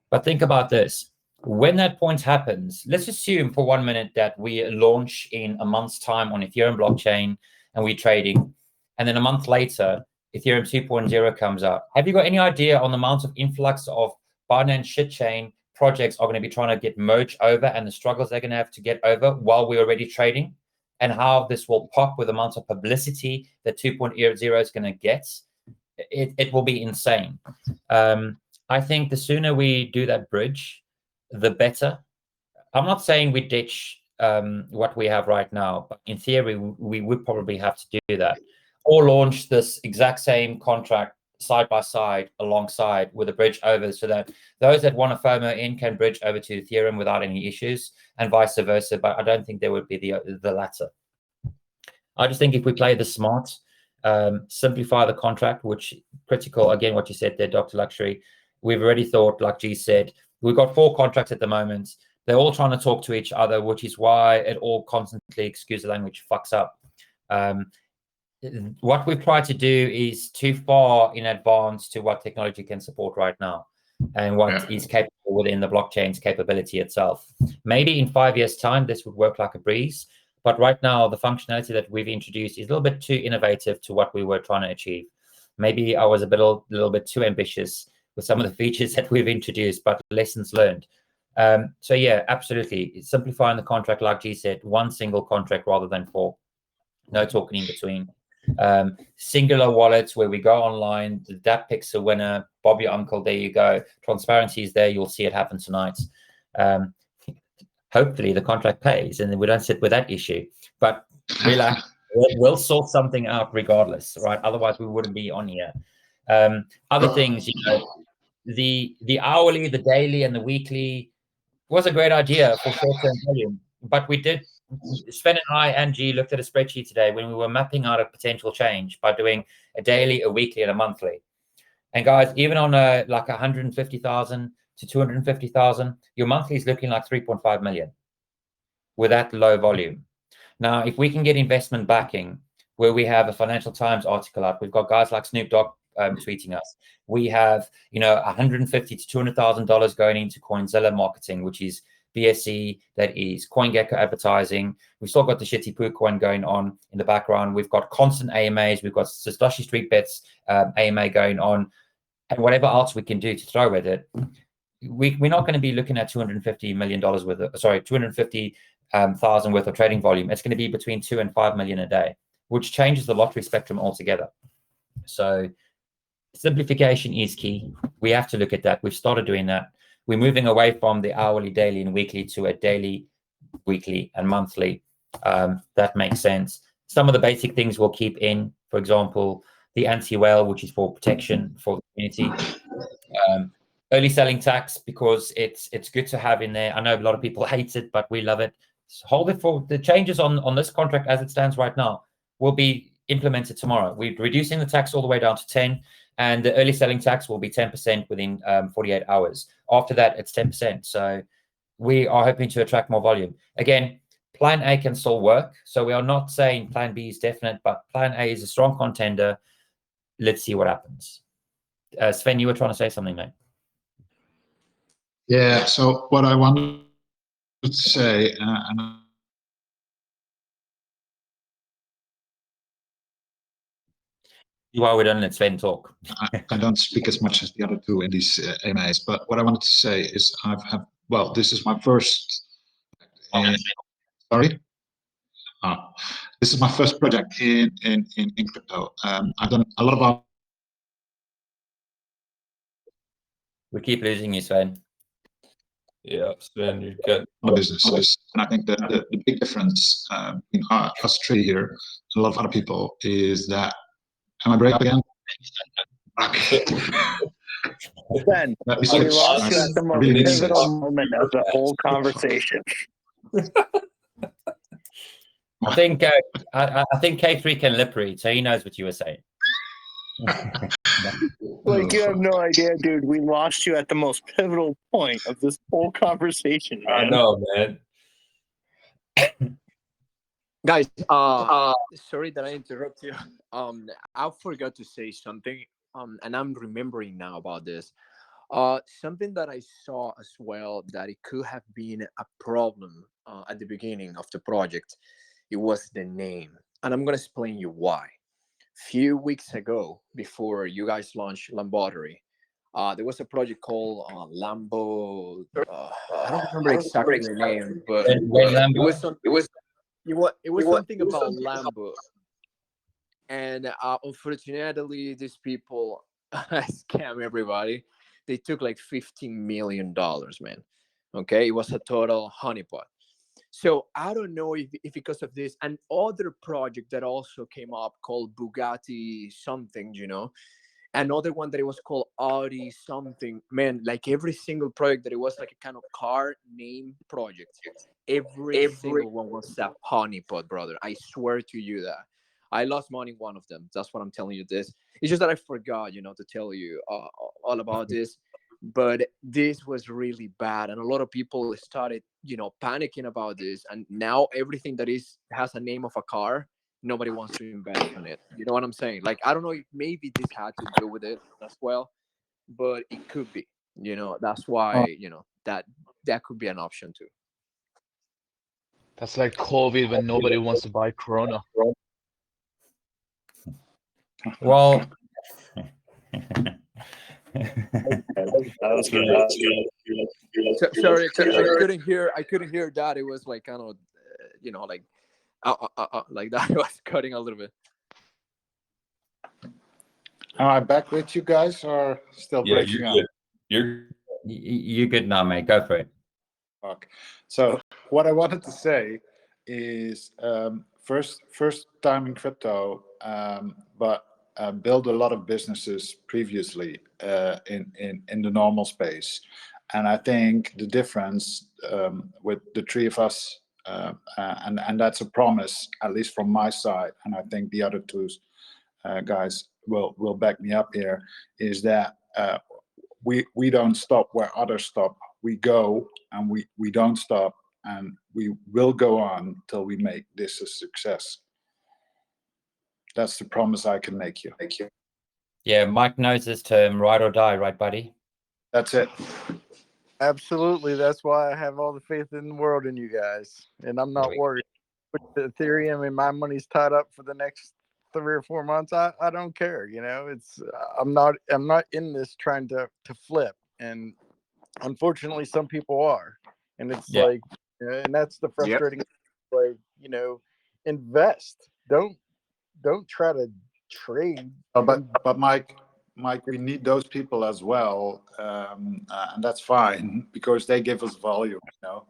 But think about this. When that point happens, let's assume for 1 minute that we launch in a month's time on Ethereum blockchain and we're trading, and then a month later, Ethereum 2.0 comes out. Have you got any idea on the amount of influx of Binance shit chain projects are going to be trying to get merged over, and the struggles they're going to have to get over while we're already trading, and how this will pop with the amount of publicity that 2.0 is going to get? It will be insane. I think the sooner we do that bridge, the better. I'm not saying we ditch what we have right now, but in theory, we would probably have to do that, or launch this exact same contract side by side alongside with a bridge over, so that those that want to FOMO in can bridge over to Ethereum without any issues, and vice versa. But I don't think there would be the latter. I just think if we play this smart, simplify the contract, which critical, again, what you said there, Dr. Luxury, we've already thought, like G said, we've got 4 contracts at the moment. They're all trying to talk to each other, which is why it all constantly, excuse the language, fucks up. what we've tried to do is too far in advance to what technology can support right now and what is capable within the blockchain's capability itself. Maybe in 5 years' time, this would work like a breeze. But right now, the functionality that we've introduced is a little bit too innovative to what we were trying to achieve. Maybe I was a little bit too ambitious with some of the features that we've introduced, but lessons learned. So yeah, absolutely. Simplifying the contract, like G said, one single contract rather than 4. No talking in between. Singular wallets where we go online, that picks a winner, Bob your uncle, there you go. Transparency is there, you'll see it happen tonight. Hopefully the contract pays and then we don't sit with that issue, but relax, we'll sort something out regardless, right? Otherwise we wouldn't be on here. Other things, the hourly, the daily, and the weekly was a great idea for short-term volume, but we did. Sven and I and G looked at a spreadsheet today when we were mapping out a potential change by doing a daily, a weekly, and a monthly. And guys, even on like 150,000 to 250,000, your monthly is looking like 3.5 million with that low volume. Now, if we can get investment backing, where we have a Financial Times article up, we've got guys like Snoop Dogg tweeting us. We have, $150,000 to $200,000 going into Coinzilla marketing, which is BSC, that is CoinGecko advertising. We've still got the shitty poo coin going on in the background. We've got constant AMAs. We've got Satoshi Street Bets AMA going on, and whatever else we can do to throw with it. We're not going to be looking at $250 million worth of, 250,000 worth of trading volume. It's going to be between 2 and 5 million a day, which changes the lottery spectrum altogether. So simplification is key. We have to look at that. We've started doing that. We're moving away from the hourly, daily, and weekly to a daily, weekly, and monthly. That makes sense. Some of the basic things we'll keep in, for example, the anti-whale, which is for protection for the community. Early selling tax, because it's good to have in there. I know a lot of people hate it, but we love it. So hold it for the changes on this contract as it stands right now will be implemented tomorrow. We're reducing the tax all the way down to 10, and the early selling tax will be 10% within 48 hours. After that, it's 10%. So we are hoping to attract more volume. Again, Plan A can still work. So we are not saying Plan B is definite, but Plan A is a strong contender. Let's see what happens. Sven, you were trying to say something, mate. Yeah, so what I wanted to say, and While we're done, let Sven talk. I don't speak as much as the other two in these AMAs, but what I wanted to say is this is my first, sorry? This is my first project in crypto. I've done a lot of We keep losing you, Sven. Yeah, Sven, you're good. businesses, and I think that the big difference between us three here and a lot of other people is that. Am I break again? Okay. Ben, we lost you at the most pivotal moment of the whole conversation. I think K3 can lip read, so he knows what you were saying. Like, you have no idea, dude. We lost you at the most pivotal point of this whole conversation, man. I know, man. Guys, sorry that I interrupt you. I forgot to say something. And I'm remembering now about this. Something that I saw as well that it could have been a problem at the beginning of the project. It was the name, and I'm gonna explain you why. Few weeks ago, before you guys launched Lambottery, there was a project called Lambo. I don't remember exactly the name, but it was something about Lambo. And unfortunately, these people scam everybody. They took like $15 million, man. Okay, it was a total honeypot. So I don't know if because of this, and other project that also came up called Bugatti something, another one that it was called Audi something. Man, like every single project that it was like a kind of car name project. Every single one was a honeypot, brother. I swear to you that. I lost money in one of them. That's what I'm telling you this. It's just that I forgot, to tell you all about this. But this was really bad. And a lot of people started, panicking about this. And now everything that has a name of a car nobody wants to invest in it. You know what I'm saying? Like, I don't know if maybe this had to do with it as well, but it could be. You know, that's why, you know, that could be an option too. That's like COVID when nobody wants to buy Corona. Well, That was good. Sorry, I couldn't hear that. It was like kind of, you know, like that. It was cutting a little bit. Am I back with you guys or still Yeah, breaking you're up? good. you're good now, mate. Go for it. Okay. So what I wanted to say is first time in crypto, but build a lot of businesses previously in the normal space, and I think the difference with the three of us, and that's a promise, at least from my side, and I think the other two guys will back me up here, is that we don't stop where others stop. We go and we don't stop, and we will go on till we make this a success. That's the promise I can make you. Thank you. Yeah, Mike knows this term, ride or die, right, buddy? That's it. Absolutely. That's why I have all the faith in the world in you guys, and I'm not worried. With the Ethereum and my money's tied up for the next 3 or 4 months, I don't care. You know, it's I'm not in this trying to flip, and unfortunately some people are, and it's like, and that's the frustrating. Like, you know, invest. Don't try to trade. But Mike, we need those people as well, and that's fine because they give us volume. You know,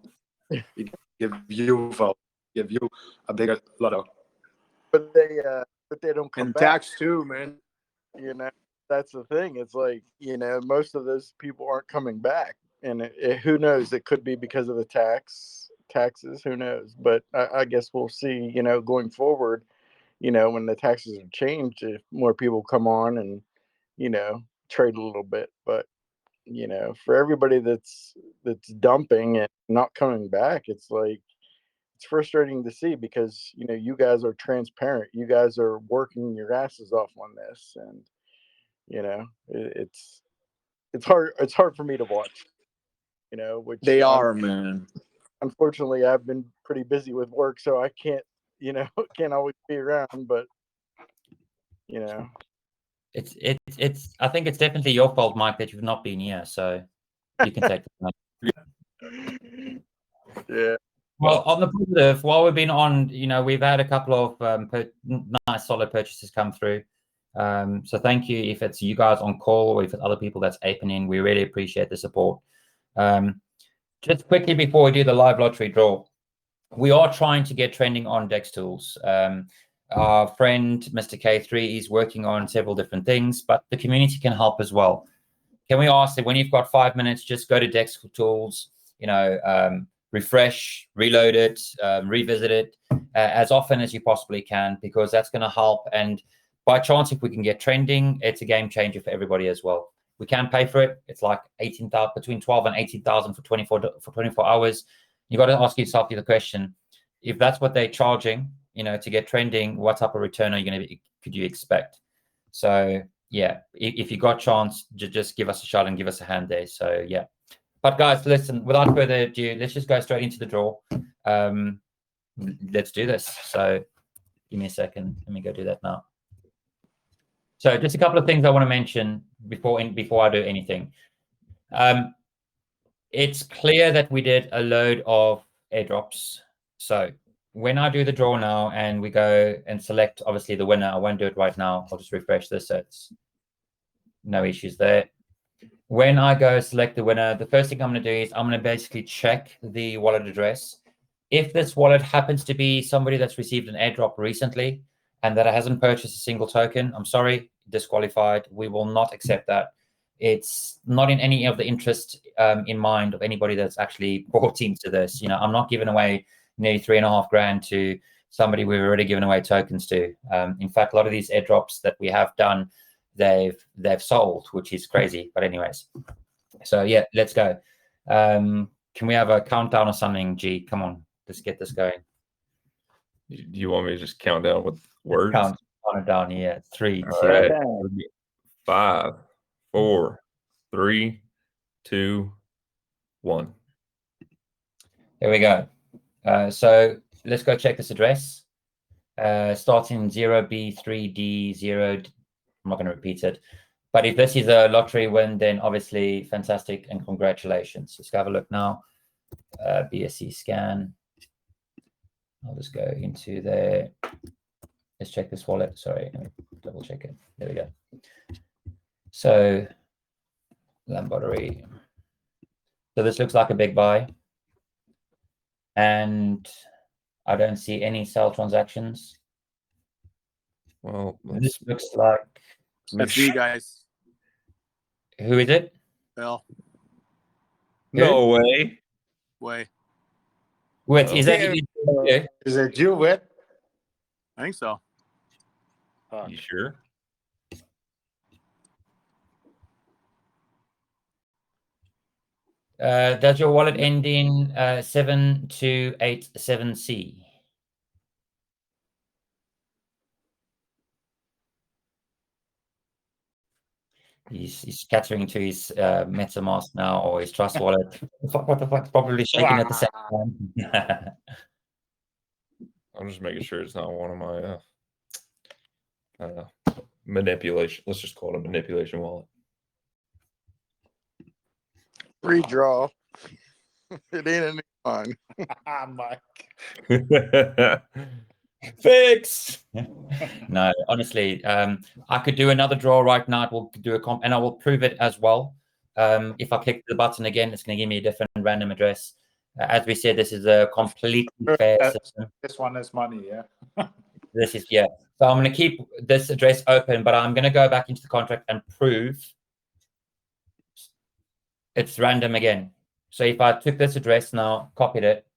we give you volume, give you a bigger lotto. But they don't come And back. tax too, man. You know, that's the thing. It's like, you know, most of those people aren't coming back, and who knows? It could be because of the taxes. Who knows? But I guess we'll see. You know, going forward, you know, when the taxes are changed, if more people come on and, you know, trade a little bit. But, you know, for everybody that's dumping and not coming back, it's like, it's frustrating to see because, you know, you guys are transparent. You guys are working your asses off on this, and, you know, it's hard for me to watch, you know, which They are, man. unfortunately I've been pretty busy with work, so I can't, you know, can't always be around, but, you know, It's I think it's definitely your fault, Mike, that you've not been here, so you can take it. yeah. Well, on the positive, while we've been on, you know, we've had a couple of nice solid purchases come through. So thank you if it's you guys on call or if it's other people that's opening. We really appreciate the support. Just quickly before we do the live lottery draw, we are trying to get trending on Dex Tools. Our friend Mr. K3 is working on several different things, but the community can help as well. Can we ask that when you've got 5 minutes, just go to Dex Tools, you know, refresh, reload it, revisit it as often as you possibly can, because that's going to help. And by chance, if we can get trending, it's a game changer for everybody as well. We can pay for it. It's like 18,000, between 12 and 18,000 for 24 hours. You got to ask yourself the question: if that's what they're charging, you know, to get trending, what type of return are you going to be? Could you expect? So yeah, if you got chance, just give us a shot and give us a hand there. So yeah. But guys, listen, without further ado, let's just go straight into the draw. Let's do this. So give me a second. Let me go do that now. So just a couple of things I want to mention before I do anything. It's clear that we did a load of airdrops. So when I do the draw now and we go and select, obviously, the winner, I won't do it right now. I'll just refresh this. So it's no issues there. When I go select the winner, the first thing I'm going to do is I'm going to basically check the wallet address. If this wallet happens to be somebody that's received an airdrop recently and that hasn't purchased a single token, I'm sorry, disqualified. We will not accept that. It's not in any of the interest in mind of anybody that's actually bought into this. You know, I'm not giving away nearly $3.5 grand to somebody we've already given away tokens to. In fact, a lot of these airdrops that we have done, they've sold, which is crazy. But anyways, so yeah, let's go. Can we have a countdown or something? G, come on, let's get this going. Do you want me to just count down with words? Count it down here. 3, All 2. right. Dang. 5, 4, 3, 2, 1. Here we go. So let's go check this address. Starting 0B3D0. I'm not going to repeat it. But if this is a lottery win, then obviously fantastic and congratulations. Let's have a look now. BSC scan. I'll just go into there. Let's check this wallet. Sorry, let me double check it. There we go. So Lambottery. So this looks like a big buy. And I don't see any sell transactions. Well, This looks like... That's you guys. Who is it? Bill. no way. Way. Wait, is that you? Yeah. Is it you, Whit? I think so. Fuck. You sure? Does your wallet end in 7287C? He's scattering to his MetaMask now, or his Trust wallet. What the fuck? Probably shaking at the same time. I'm just making sure it's not one of my manipulation. Let's just call it a manipulation wallet. Redraw. It ain't any fun. Mike. Fix. No, honestly, I could do another draw right now. We'll do a comp, and I will prove it as well. If I click the button again, it's going to give me a different random address. As we said, this is a completely fair system. This one is money, yeah. This is, yeah. So I'm going to keep this address open, but I'm going to go back into the contract and prove it's random again. So if I took this address now, copied it,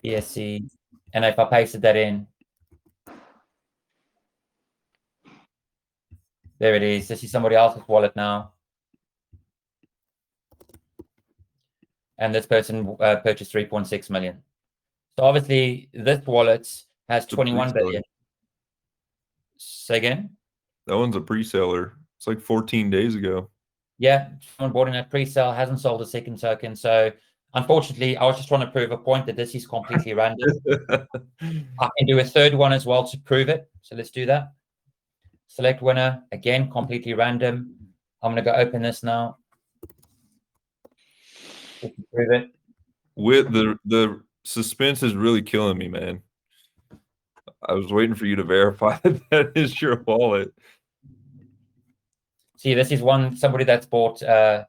BSC, and if I pasted that in, there it is. This is somebody else's wallet now. And this person purchased 3.6 million. So obviously this wallet has 21 billion. Say again? That one's a pre-seller. It's like 14 days ago. Yeah, someone bought in a pre-sale, hasn't sold a second token. So unfortunately, I was just trying to prove a point that this is completely random. I can do a third one as well to prove it. So let's do that. Select winner, again, completely random. I'm going to go open this now. Just to prove it. With the suspense is really killing me, man. I was waiting for you to verify that that is your wallet. See, this is somebody that's bought, 2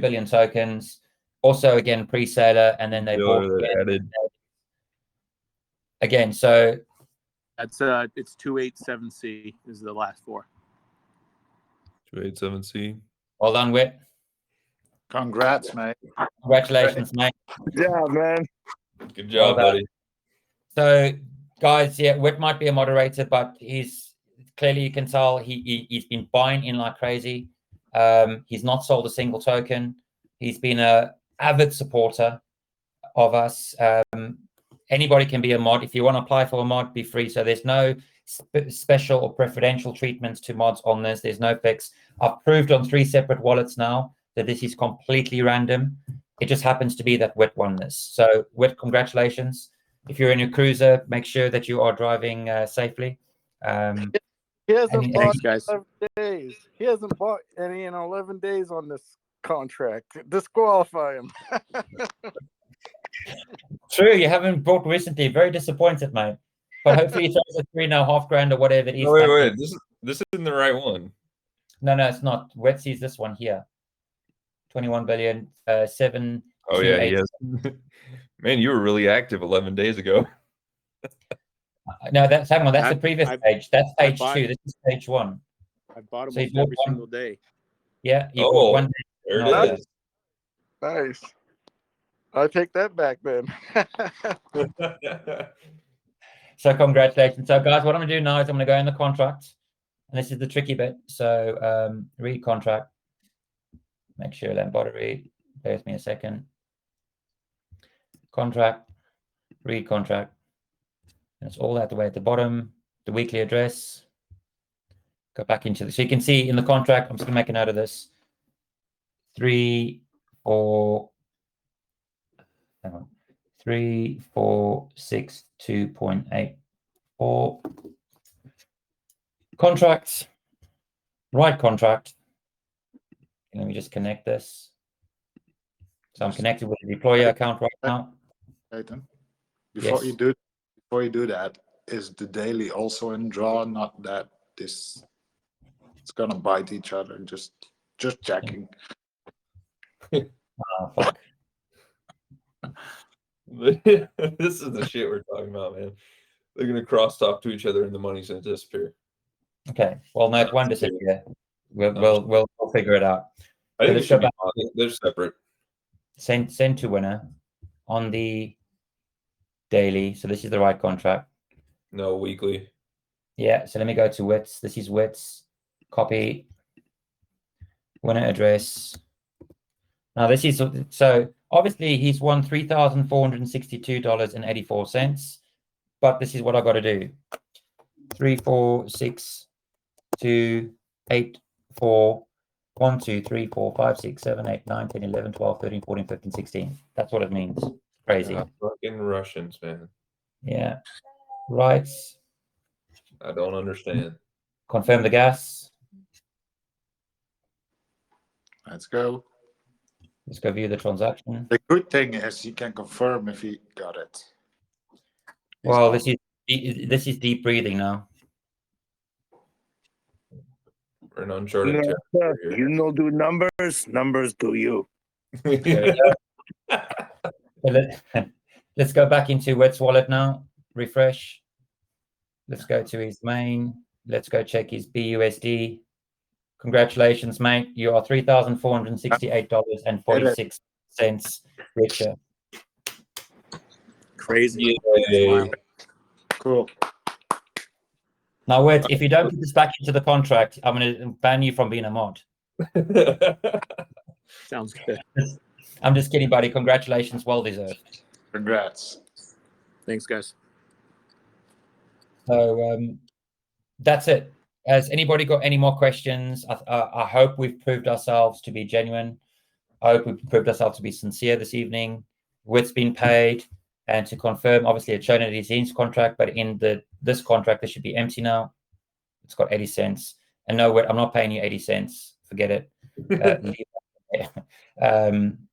billion tokens. Also, again, pre-seller, and then they bought again. So That's it's 287C is the last four. 287C. Well done, Whit. Congrats, mate. Congratulations, mate. Yeah, man. Good job, Well done. buddy. So, guys, yeah, Whit might be a moderator, but he's clearly, you can tell he's been buying in like crazy. He's not sold a single token. He's been a avid supporter of us. Anybody can be a mod. If you want to apply for a mod, be free. So there's no special or preferential treatments to mods on this. There's no fix. I've proved on 3 separate wallets now that this is completely random. It just happens to be that Whit won this. So Whit, congratulations. If you're in your cruiser, make sure that you are driving safely. He hasn't bought Thanks, guys. 11 days. He hasn't bought any in 11 days on this contract. Disqualify him. True, you haven't bought recently. Very disappointed, mate. But hopefully he throws a $3,500 or whatever it is. No, wait. This isn't the right one. No, it's not. Wet sees this one here. 21 billion, 7. Oh, yeah, he has. Man, you were really active 11 days ago. No, that's the previous page. That's page 2. This is page 1. I bought So almost every single day. Yeah, you bought one day. There No, it is. Nice. I take that back then. So congratulations. So guys, what I'm gonna do now is I'm gonna go in the contract, and this is the tricky bit. So read contract. Make sure Lambottery. Bear with me a second. Contract. Read contract. And it's all that the way at the bottom, the weekly address. Go back into the, so you can see in the contract, I'm just gonna make a note of this. 3, 4, hang on, 3, 4, 6, 2.84. Contracts, right contract. Let me just connect this. So I'm connected with the deployer account right now. Nathan, before Yes. you do that, is the daily also in draw? Not that this it's gonna bite each other. Just checking. Oh, fuck. This is the shit we're talking about, man. They're gonna crosstalk to each other, and the money's gonna disappear. Okay. Well, no, it won't disappear. We'll figure it out. I think let's it go should be. back. They're separate. Send to winner on the daily. So this is the right contract. No, weekly. Yeah. So let me go to Wits. This is Wits. Copy. Winner address. Now this is, so obviously he's won $3,462.84. But this is what I got to do. 3, 4, 6, 2, 8, 4, 1, 2, 3, 4, 5, 6, 7, 8, 9, 10, 11, 12, 13, 14, 15, 16. That's what it means. Crazy. Yeah, fucking Russians, man. Yeah. Rights. I don't understand. Confirm the gas. Let's go. Let's go view the transaction. The good thing is he can confirm if he got it. Well, this is deep breathing now. We're in uncharted territory. You know, do numbers do you. Let's go back into Wet's wallet now. Refresh. Let's go to his main. Let's go check his BUSD. Congratulations, mate. You are $3,468.46 richer. Crazy. Yay. Cool. Now, Wet, if you don't put this back into the contract, I'm going to ban you from being a mod. Sounds good. I'm just kidding, buddy. Congratulations. Well deserved. Congrats. Thanks, guys. So that's it. Has anybody got any more questions? I hope we've proved ourselves to be genuine. I hope we've proved ourselves to be sincere this evening. Wit's been paid, and to confirm, obviously, it's shown in his contract, but in this contract, it should be empty now. It's got 80 cents. And no, Wit, I'm not paying you 80 cents. Forget it.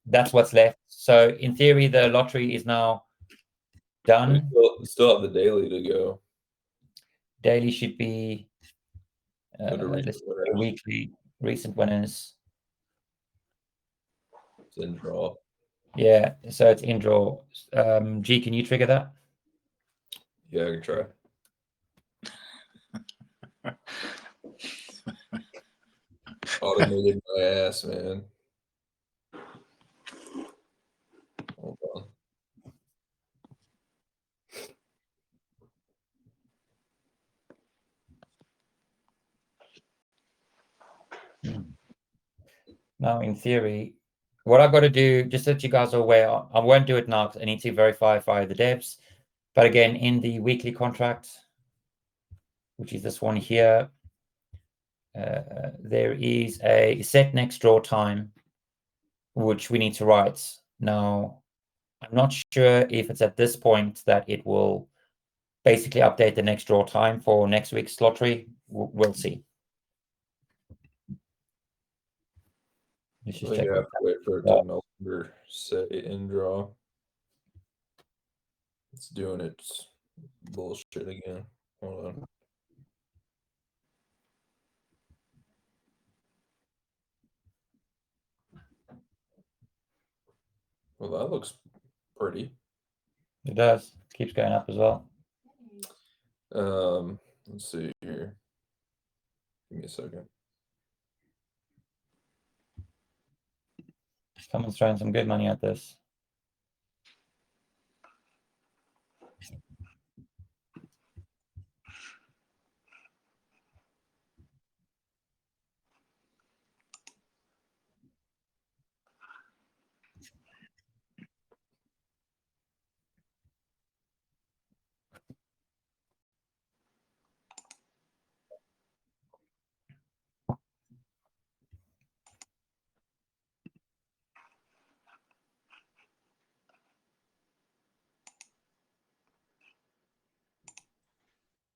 That's what's left. So in theory, the lottery is now done. We still have the daily to go. Daily should be weekly recent winners. It's in draw. Yeah, so it's in draw. G, can you trigger that? Yeah, I can try. Automated my ass, man. Hold on. Now, in theory, what I got to do, just so that you guys are aware, I won't do it now because I need to verify via the devs. But again, in the weekly contract, which is this one here, there is a set next draw time, which we need to write. Now, I'm not sure if it's at this point that it will basically update the next draw time for next week's lottery. We'll see. Let's I just think check. I have to wait for it to no longer say in draw. It's doing its bullshit again. Hold on. Well, that looks pretty. It does. Keeps going up as well. Let's see here. Give me a second. Someone's throwing some good money at this.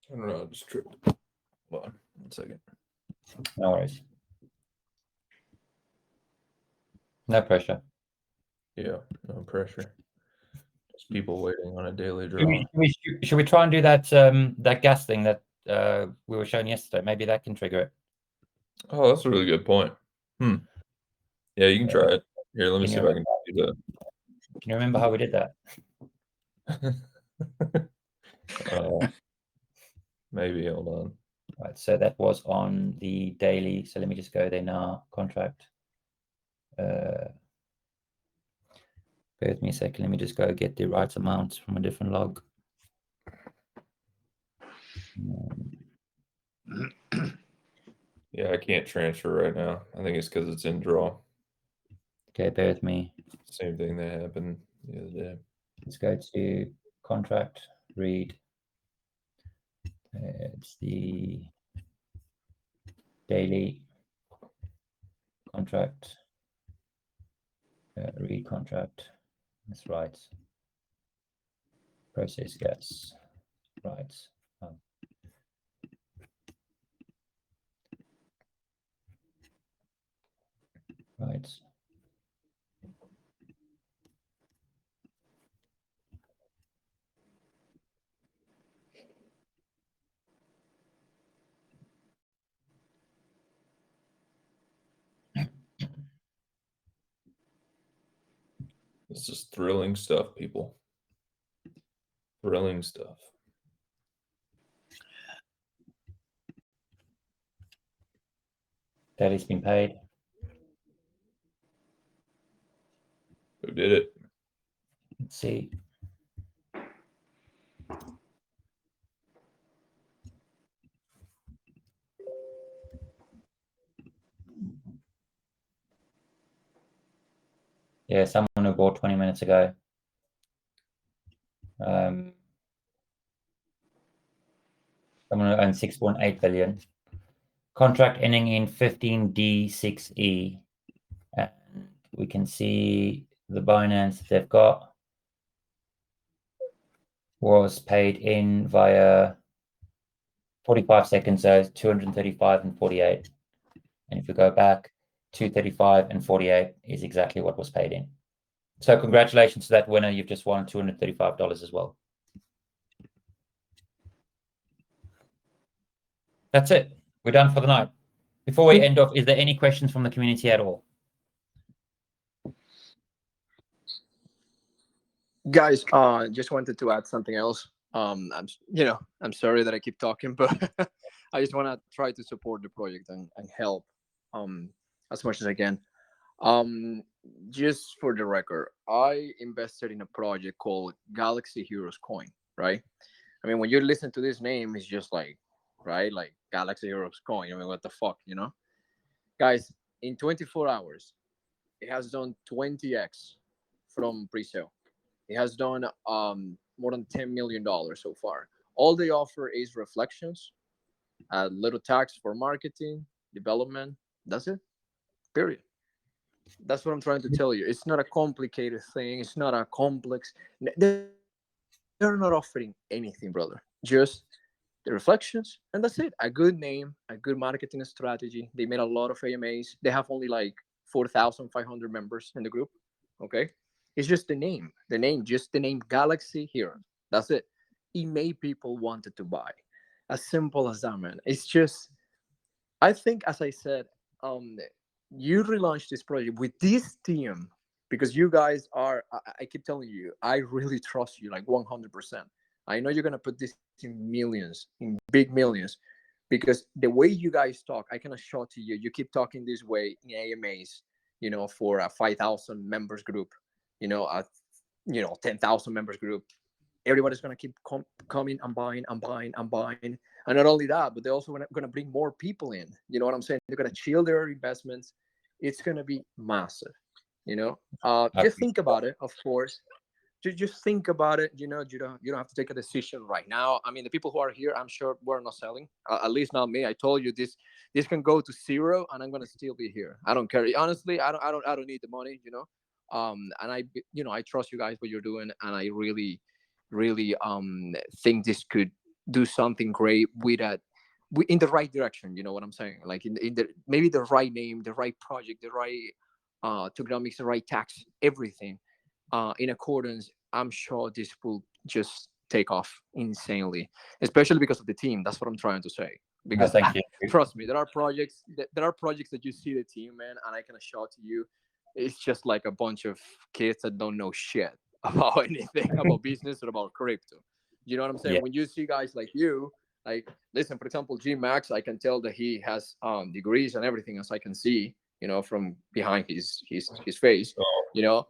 I don't know. I just tripped. Hold on 1 second. No worries. No pressure. Yeah, no pressure. Just people waiting on a daily Should draw. should we try and do that that gas thing that we were showing yesterday? Maybe that can trigger it. Oh, that's a really good point. Yeah, you can try it. Here, let me Can see you if I can do Can you remember how we did that? that. Maybe, hold on. Right, so that was on the daily. So let me just go there now. Contract. Bear with me a second. Let me just go get the right amount from a different log. Yeah, I can't transfer right now. I think it's because it's in draw. Okay, bear with me. Same thing that happened the other day. Let's go to contract, read. It's the daily contract, read contract. That's right. Process gas, right. Right. This is thrilling stuff, people. Thrilling stuff. That has been paid. Who did it? Let's see. Yeah, someone who bought 20 minutes ago. Someone who owns 6.8 billion. Contract ending in 15D6E. And we can see the Binance they've got was paid in via 45 seconds, so 235 and 48. And if we go back, 235 and 48 is exactly what was paid in. So congratulations to that winner. You've just won $235 as well. That's it. We're done for the night. Before we end off, is there any questions from the community at all? Guys, just wanted to add something else. I'm sorry that I keep talking, but I just want to try to support the project and help as much as I can. Just for the record, I invested in a project called Galaxy Heroes Coin, right? I mean, when you listen to this name, it's just like, right, like Galaxy Heroes Coin. I mean, what the fuck, you know? Guys, in 24 hours, it has done 20x from pre-sale. It has done more than $10 million so far. All they offer is reflections, a little tax for marketing, development. That's it. Period. That's what I'm trying to tell you. It's not a complicated thing. It's not a complex. They're not offering anything, brother. Just the reflections, and that's it. A good name, a good marketing strategy. They made a lot of AMAs. They have only like 4,500 members in the group. Okay, it's just just the name Galaxy here. That's it. It made people wanted to buy. As simple as that, man. It's just, I think, as I said, you relaunched this project with this team because you guys are. I keep telling you, I really trust you, like 100%. I know you're gonna put this in millions, in big millions, because the way you guys talk, I can assure to you, you keep talking this way in AMAs, for a 5,000 members group, a 10,000 members group. Everybody's gonna keep coming and buying and buying and buying, and not only that, but they're also gonna bring more people in. You know what I'm saying? They're gonna chill their investments. It's gonna be massive. Just think about it. Of course, just think about it. You don't have to take a decision right now. I mean, the people who are here, I'm sure we're not selling. At least not me. I told you this. This can go to zero, and I'm gonna still be here. I don't care. Honestly, I don't need the money. And I trust you guys what you're doing, and I really, really think this could do something great in the right direction. You know what I'm saying? Like in the maybe the right name, the right project, the right tokenomics, the right tax, everything in accordance. I'm sure this will just take off insanely, especially because of the team. That's what I'm trying to say. Because thank you. Trust me, there are projects that you see the team, man, and I can assure to you, it's just like a bunch of kids that don't know shit about anything about business or about crypto. You know what I'm saying? Yeah. When you see guys like you, like, listen, for example, G Max, I can tell that he has degrees and everything, as I can see, you know, from behind his face. You know,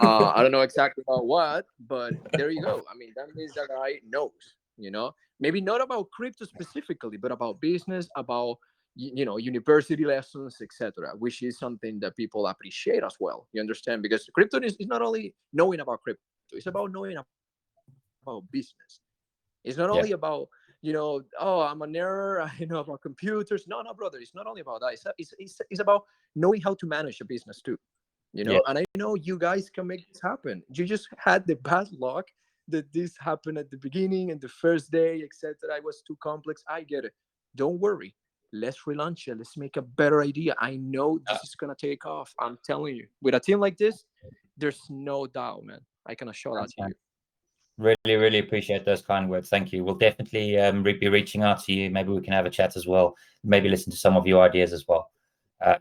I don't know exactly about what, but there you go. I mean, that means that guy knows. You know, maybe not about crypto specifically, but about business, about university lessons, etc., which is something that people appreciate as well. You understand? Because crypto is not only knowing about crypto; it's about knowing about business. It's not only about, oh, I'm a nerd, I know about computers. No, brother, it's not only about that. It's about knowing how to manage a business too. And I know you guys can make this happen. You just had the bad luck that this happened at the beginning and the first day, etc. It was too complex. I get it. Don't worry. Let's relaunch it. Let's make a better idea. I know this is gonna take off. I'm telling you. With a team like this, there's no doubt, man. I can assure that to you. Really, really appreciate those kind words. Thank you. We'll definitely be reaching out to you. Maybe we can have a chat as well. Maybe listen to some of your ideas as well.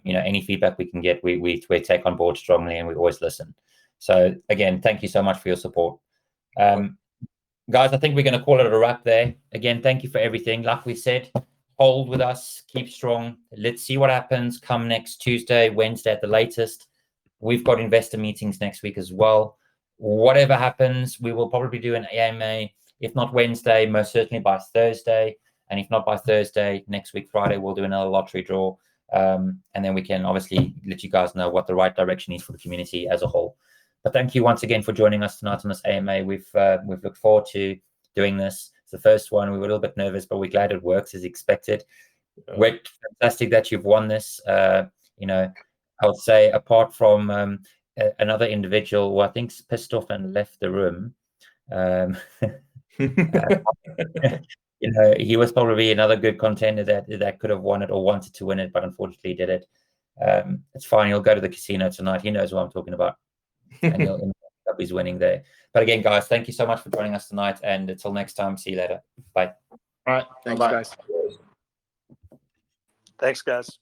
Any feedback we can get, we take on board strongly, and we always listen. So again, thank you so much for your support. Guys, I think we're going to call it a wrap there. Again, thank you for everything. Like we said, hold with us, keep strong. Let's see what happens come next Tuesday, Wednesday at the latest. We've got investor meetings next week as well. Whatever happens, we will probably do an AMA, if not Wednesday, most certainly by Thursday. And if not by Thursday, next week, Friday, we'll do another lottery draw. And then we can obviously let you guys know what the right direction is for the community as a whole. But thank you once again for joining us tonight on this AMA. We've looked forward to doing this. It's the first one. We were a little bit nervous, but we're glad it works as expected. We're fantastic that you've won this. I would say apart from another individual who I think's pissed off and left the room. He was probably another good contender that could have won it or wanted to win it, but unfortunately did it. It's fine. He'll go to the casino tonight. He knows what I'm talking about. And he'll end up his winning there. But again, guys, thank you so much for joining us tonight. And until next time, see you later. Bye. All right. Thanks, Bye-bye. guys. Thanks, guys.